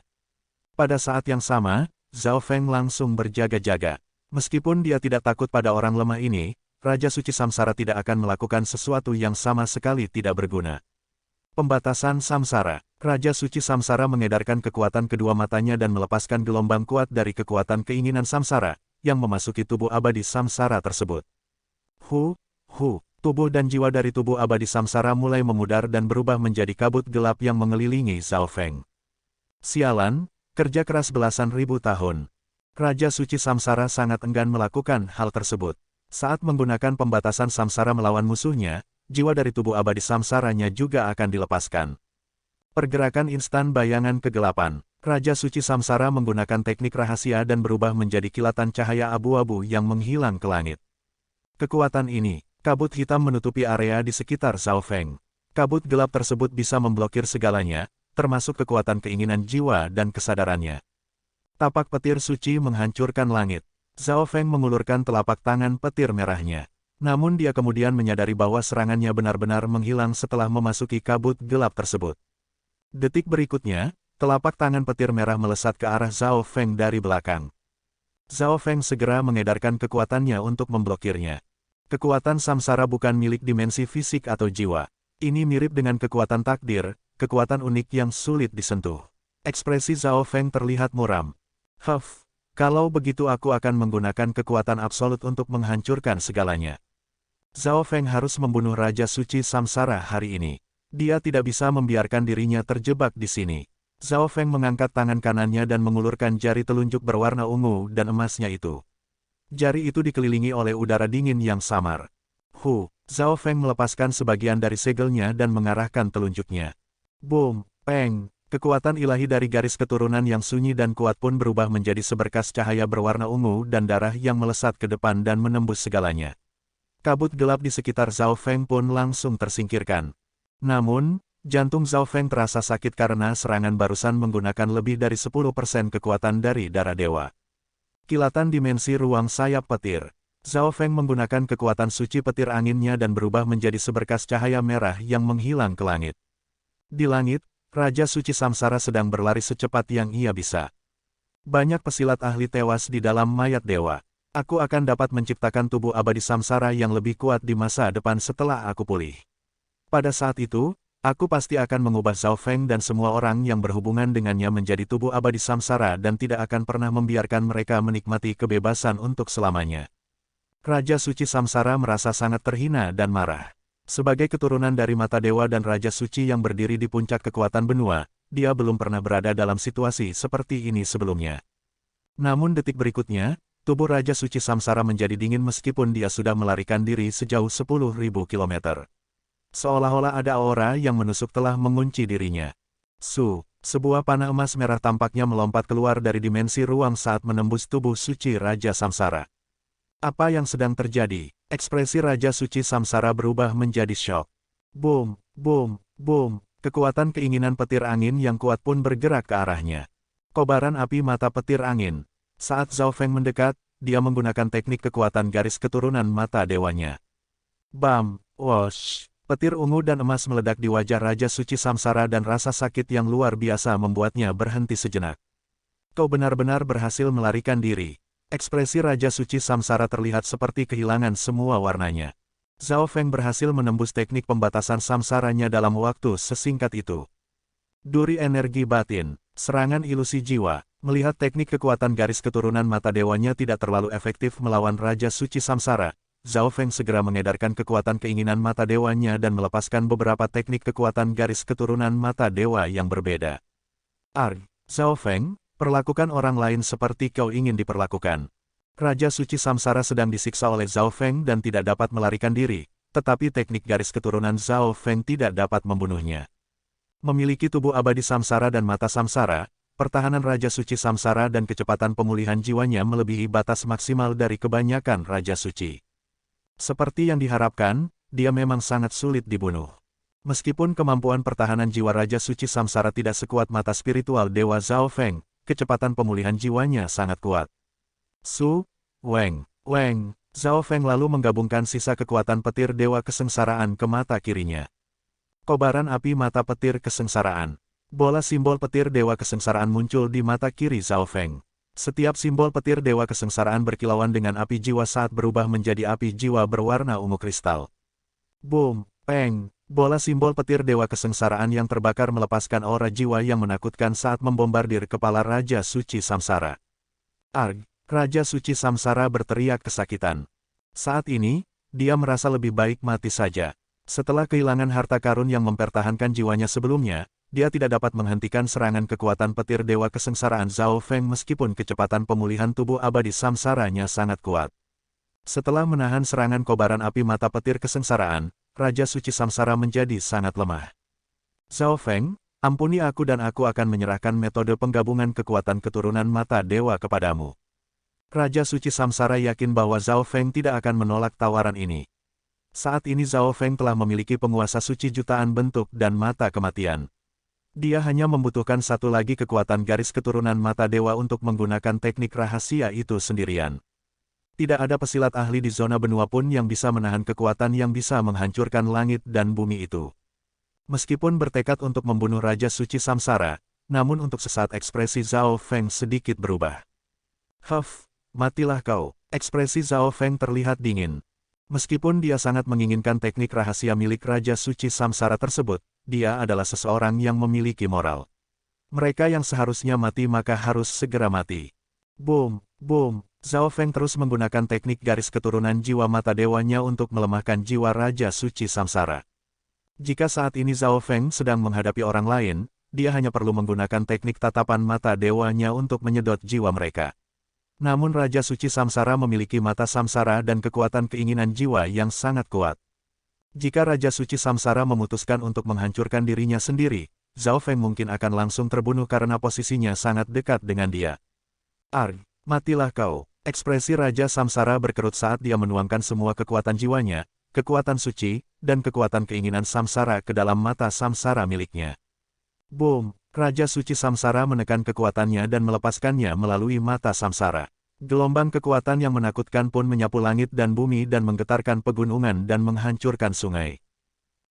Pada saat yang sama, Zhao Feng langsung berjaga-jaga. Meskipun dia tidak takut pada orang lemah ini, Raja Suci Samsara tidak akan melakukan sesuatu yang sama sekali tidak berguna. Pembatasan Samsara. Raja Suci Samsara mengedarkan kekuatan kedua matanya dan melepaskan gelombang kuat dari kekuatan keinginan Samsara, yang memasuki tubuh abadi Samsara tersebut. Tubuh dan jiwa dari tubuh abadi samsara mulai memudar dan berubah menjadi kabut gelap yang mengelilingi Zhao Feng. Sialan, kerja keras belasan ribu tahun. Raja Suci Samsara sangat enggan melakukan hal tersebut. Saat menggunakan pembatasan samsara melawan musuhnya, jiwa dari tubuh abadi samsaranya juga akan dilepaskan. Pergerakan instan bayangan kegelapan. Raja Suci Samsara menggunakan teknik rahasia dan berubah menjadi kilatan cahaya abu-abu yang menghilang ke langit. Kekuatan ini, kabut hitam menutupi area di sekitar Zhao Feng. Kabut gelap tersebut bisa memblokir segalanya, termasuk kekuatan keinginan jiwa dan kesadarannya. Tapak petir suci menghancurkan langit. Zhao Feng mengulurkan telapak tangan petir merahnya. Namun dia kemudian menyadari bahwa serangannya benar-benar menghilang setelah memasuki kabut gelap tersebut. Detik berikutnya, telapak tangan petir merah melesat ke arah Zhao Feng dari belakang. Zhao Feng segera mengedarkan kekuatannya untuk memblokirnya. Kekuatan samsara bukan milik dimensi fisik atau jiwa. Ini mirip dengan kekuatan takdir, kekuatan unik yang sulit disentuh. Ekspresi Zhao Feng terlihat muram. Kalau begitu aku akan menggunakan kekuatan absolut untuk menghancurkan segalanya. Zhao Feng harus membunuh Raja Suci Samsara hari ini. Dia tidak bisa membiarkan dirinya terjebak di sini. Zhao Feng mengangkat tangan kanannya dan mengulurkan jari telunjuk berwarna ungu dan emasnya itu. Jari itu dikelilingi oleh udara dingin yang samar. Zhao Feng melepaskan sebagian dari segelnya dan mengarahkan telunjuknya. Boom, peng, kekuatan ilahi dari garis keturunan yang sunyi dan kuat pun berubah menjadi seberkas cahaya berwarna ungu dan darah yang melesat ke depan dan menembus segalanya. Kabut gelap di sekitar Zhao Feng pun langsung tersingkirkan. Namun, jantung Zhao Feng terasa sakit karena serangan barusan menggunakan lebih dari 10% kekuatan dari darah dewa. Kilatan dimensi ruang sayap petir. Zhao Feng menggunakan kekuatan suci petir anginnya dan berubah menjadi seberkas cahaya merah yang menghilang ke langit. Di langit, Raja Suci Samsara sedang berlari secepat yang ia bisa. Banyak pesilat ahli tewas di dalam mayat dewa. Aku akan dapat menciptakan tubuh abadi Samsara yang lebih kuat di masa depan setelah aku pulih. Pada saat itu, aku pasti akan mengubah Zhao Feng dan semua orang yang berhubungan dengannya menjadi tubuh abadi Samsara dan tidak akan pernah membiarkan mereka menikmati kebebasan untuk selamanya. Raja Suci Samsara merasa sangat terhina dan marah. Sebagai keturunan dari mata dewa dan Raja Suci yang berdiri di puncak kekuatan benua, dia belum pernah berada dalam situasi seperti ini sebelumnya. Namun detik berikutnya, tubuh Raja Suci Samsara menjadi dingin meskipun dia sudah melarikan diri sejauh 10.000 kilometer. Seolah-olah ada aura yang menusuk telah mengunci dirinya. Sebuah panah emas merah tampaknya melompat keluar dari dimensi ruang saat menembus tubuh suci Raja Samsara. Apa yang sedang terjadi? Ekspresi Raja Suci Samsara berubah menjadi syok. Boom, boom, boom. Kekuatan keinginan petir angin yang kuat pun bergerak ke arahnya. Kobaran api mata petir angin. Saat Zhao Feng mendekat, dia menggunakan teknik kekuatan garis keturunan mata dewanya. Bam, wosh. Petir ungu dan emas meledak di wajah Raja Suci Samsara dan rasa sakit yang luar biasa membuatnya berhenti sejenak. Kau benar-benar berhasil melarikan diri. Ekspresi Raja Suci Samsara terlihat seperti kehilangan semua warnanya. Zhao Feng berhasil menembus teknik pembatasan samsaranya dalam waktu sesingkat itu. Duri energi batin, serangan ilusi jiwa. Melihat teknik kekuatan garis keturunan mata dewanya tidak terlalu efektif melawan Raja Suci Samsara, Zhao Feng segera mengedarkan kekuatan keinginan mata dewanya dan melepaskan beberapa teknik kekuatan garis keturunan mata dewa yang berbeda. Zhao Feng, perlakukan orang lain seperti kau ingin diperlakukan. Raja Suci Samsara sedang disiksa oleh Zhao Feng dan tidak dapat melarikan diri, tetapi teknik garis keturunan Zhao Feng tidak dapat membunuhnya. Memiliki tubuh abadi Samsara dan mata Samsara, pertahanan Raja Suci Samsara dan kecepatan pemulihan jiwanya melebihi batas maksimal dari kebanyakan Raja Suci. Seperti yang diharapkan, dia memang sangat sulit dibunuh. Meskipun kemampuan pertahanan jiwa Raja Suci Samsara tidak sekuat mata spiritual Dewa Zhao Feng, kecepatan pemulihan jiwanya sangat kuat. Zhao Feng lalu menggabungkan sisa kekuatan petir Dewa Kesengsaraan ke mata kirinya. Kobaran api mata petir kesengsaraan. Bola simbol petir Dewa Kesengsaraan muncul di mata kiri Zhao Feng. Setiap simbol petir Dewa Kesengsaraan berkilauan dengan api jiwa saat berubah menjadi api jiwa berwarna ungu kristal. Boom, peng. Bola simbol petir Dewa Kesengsaraan yang terbakar melepaskan aura jiwa yang menakutkan saat membombardir kepala Raja Suci Samsara. Raja Suci Samsara berteriak kesakitan. Saat ini, dia merasa lebih baik mati saja. Setelah kehilangan harta karun yang mempertahankan jiwanya sebelumnya, dia tidak dapat menghentikan serangan kekuatan petir Dewa Kesengsaraan Zhao Feng meskipun kecepatan pemulihan tubuh abadi Samsaranya sangat kuat. Setelah menahan serangan kobaran api mata petir kesengsaraan, Raja Suci Samsara menjadi sangat lemah. Zhao Feng, ampuni aku dan aku akan menyerahkan metode penggabungan kekuatan keturunan mata dewa kepadamu. Raja Suci Samsara yakin bahwa Zhao Feng tidak akan menolak tawaran ini. Saat ini Zhao Feng telah memiliki penguasa suci jutaan bentuk dan mata kematian. Dia hanya membutuhkan satu lagi kekuatan garis keturunan mata dewa untuk menggunakan teknik rahasia itu sendirian. Tidak ada pesilat ahli di zona benua pun yang bisa menahan kekuatan yang bisa menghancurkan langit dan bumi itu. Meskipun bertekad untuk membunuh Raja Suci Samsara, namun untuk sesaat ekspresi Zhao Feng sedikit berubah. Matilah kau. Ekspresi Zhao Feng terlihat dingin. Meskipun dia sangat menginginkan teknik rahasia milik Raja Suci Samsara tersebut, dia adalah seseorang yang memiliki moral. Mereka yang seharusnya mati maka harus segera mati. Boom, boom. Zhao Feng terus menggunakan teknik garis keturunan jiwa mata dewanya untuk melemahkan jiwa Raja Suci Samsara. Jika saat ini Zhao Feng sedang menghadapi orang lain, dia hanya perlu menggunakan teknik tatapan mata dewanya untuk menyedot jiwa mereka. Namun Raja Suci Samsara memiliki mata samsara dan kekuatan keinginan jiwa yang sangat kuat. Jika Raja Suci Samsara memutuskan untuk menghancurkan dirinya sendiri, Zhao Feng mungkin akan langsung terbunuh karena posisinya sangat dekat dengan dia. Arg, matilah kau. Ekspresi Raja Samsara berkerut saat dia menuangkan semua kekuatan jiwanya, kekuatan suci, dan kekuatan keinginan samsara ke dalam mata samsara miliknya. Boom! Raja Suci Samsara menekan kekuatannya dan melepaskannya melalui mata samsara. Gelombang kekuatan yang menakutkan pun menyapu langit dan bumi dan menggetarkan pegunungan dan menghancurkan sungai.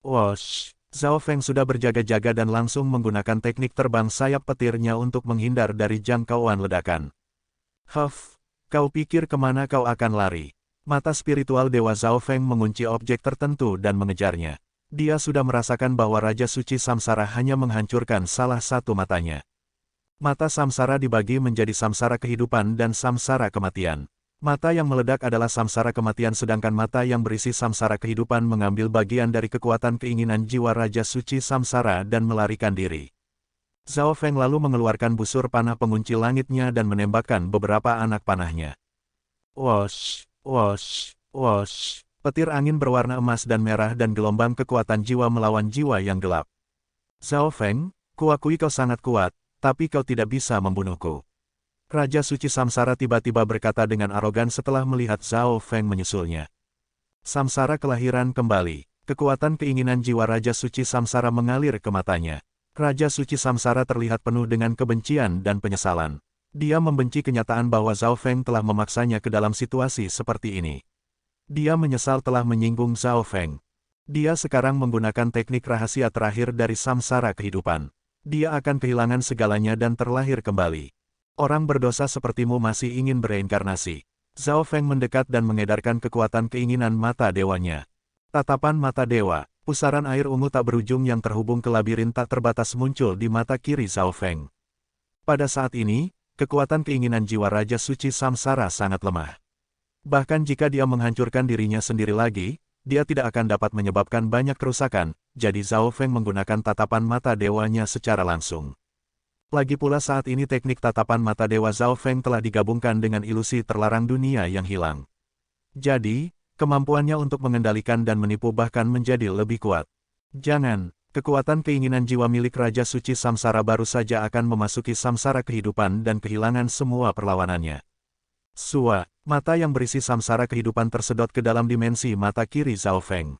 Wosh! Zhao Feng sudah berjaga-jaga dan langsung menggunakan teknik terbang sayap petirnya untuk menghindar dari jangkauan ledakan. Huff! Kau pikir kemana kau akan lari? Mata spiritual Dewa Zhao Feng mengunci objek tertentu dan mengejarnya. Dia sudah merasakan bahwa Raja Suci Samsara hanya menghancurkan salah satu matanya. Mata samsara dibagi menjadi samsara kehidupan dan samsara kematian. Mata yang meledak adalah samsara kematian sedangkan mata yang berisi samsara kehidupan mengambil bagian dari kekuatan keinginan jiwa Raja Suci Samsara dan melarikan diri. Zhao Feng lalu mengeluarkan busur panah pengunci langitnya dan menembakkan beberapa anak panahnya. Wosh, wosh, wosh. Petir angin berwarna emas dan merah dan gelombang kekuatan jiwa melawan jiwa yang gelap. Zhao Feng, kuakui kau sangat kuat, tapi kau tidak bisa membunuhku. Raja Suci Samsara tiba-tiba berkata dengan arogan setelah melihat Zhao Feng menyusulnya. Samsara kelahiran kembali. Kekuatan keinginan jiwa Raja Suci Samsara mengalir ke matanya. Raja Suci Samsara terlihat penuh dengan kebencian dan penyesalan. Dia membenci kenyataan bahwa Zhao Feng telah memaksanya ke dalam situasi seperti ini. Dia menyesal telah menyinggung Zhao Feng. Dia sekarang menggunakan teknik rahasia terakhir dari samsara kehidupan. Dia akan kehilangan segalanya dan terlahir kembali. Orang berdosa sepertimu masih ingin bereinkarnasi. Zhao Feng mendekat dan mengedarkan kekuatan keinginan mata dewanya. Tatapan mata dewa. Pusaran air ungu tak berujung yang terhubung ke labirin tak terbatas muncul di mata kiri Zhao Feng. Pada saat ini, kekuatan keinginan jiwa Raja Suci Samsara sangat lemah. Bahkan jika dia menghancurkan dirinya sendiri lagi, dia tidak akan dapat menyebabkan banyak kerusakan, jadi Zhao Feng menggunakan tatapan mata dewanya secara langsung. Lagi pula saat ini teknik tatapan mata dewa Zhao Feng telah digabungkan dengan ilusi terlarang dunia yang hilang. Jadi, kemampuannya untuk mengendalikan dan menipu bahkan menjadi lebih kuat. Jangan, kekuatan keinginan jiwa milik Raja Suci Samsara baru saja akan memasuki samsara kehidupan dan kehilangan semua perlawanannya. Sua, mata yang berisi samsara kehidupan tersedot ke dalam dimensi mata kiri Zhao Feng.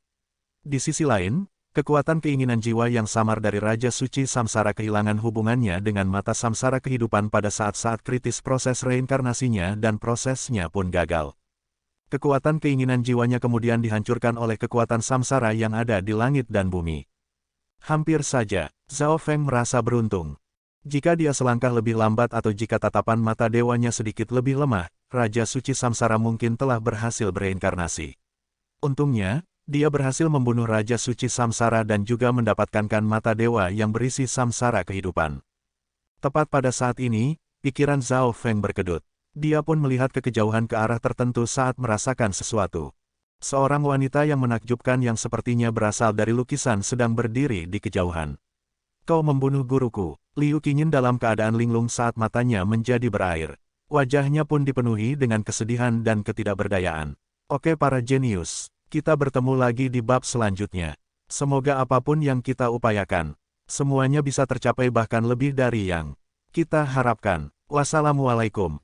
Di sisi lain, kekuatan keinginan jiwa yang samar dari Raja Suci Samsara kehilangan hubungannya dengan mata samsara kehidupan pada saat-saat kritis proses reinkarnasinya dan prosesnya pun gagal. Kekuatan keinginan jiwanya kemudian dihancurkan oleh kekuatan samsara yang ada di langit dan bumi. Hampir saja, Zhao Feng merasa beruntung. Jika dia selangkah lebih lambat atau jika tatapan mata dewanya sedikit lebih lemah, Raja Suci Samsara mungkin telah berhasil bereinkarnasi. Untungnya, dia berhasil membunuh Raja Suci Samsara dan juga mendapatkan mata dewa yang berisi samsara kehidupan. Tepat pada saat ini, pikiran Zhao Feng berkedut. Dia pun melihat ke kejauhan ke arah tertentu saat merasakan sesuatu. Seorang wanita yang menakjubkan yang sepertinya berasal dari lukisan sedang berdiri di kejauhan. Kau membunuh guruku. Liu Qingyin dalam keadaan linglung saat matanya menjadi berair. Wajahnya pun dipenuhi dengan kesedihan dan ketidakberdayaan. Oke para jenius, kita bertemu lagi di bab selanjutnya. Semoga apapun yang kita upayakan, semuanya bisa tercapai bahkan lebih dari yang kita harapkan. Wassalamualaikum.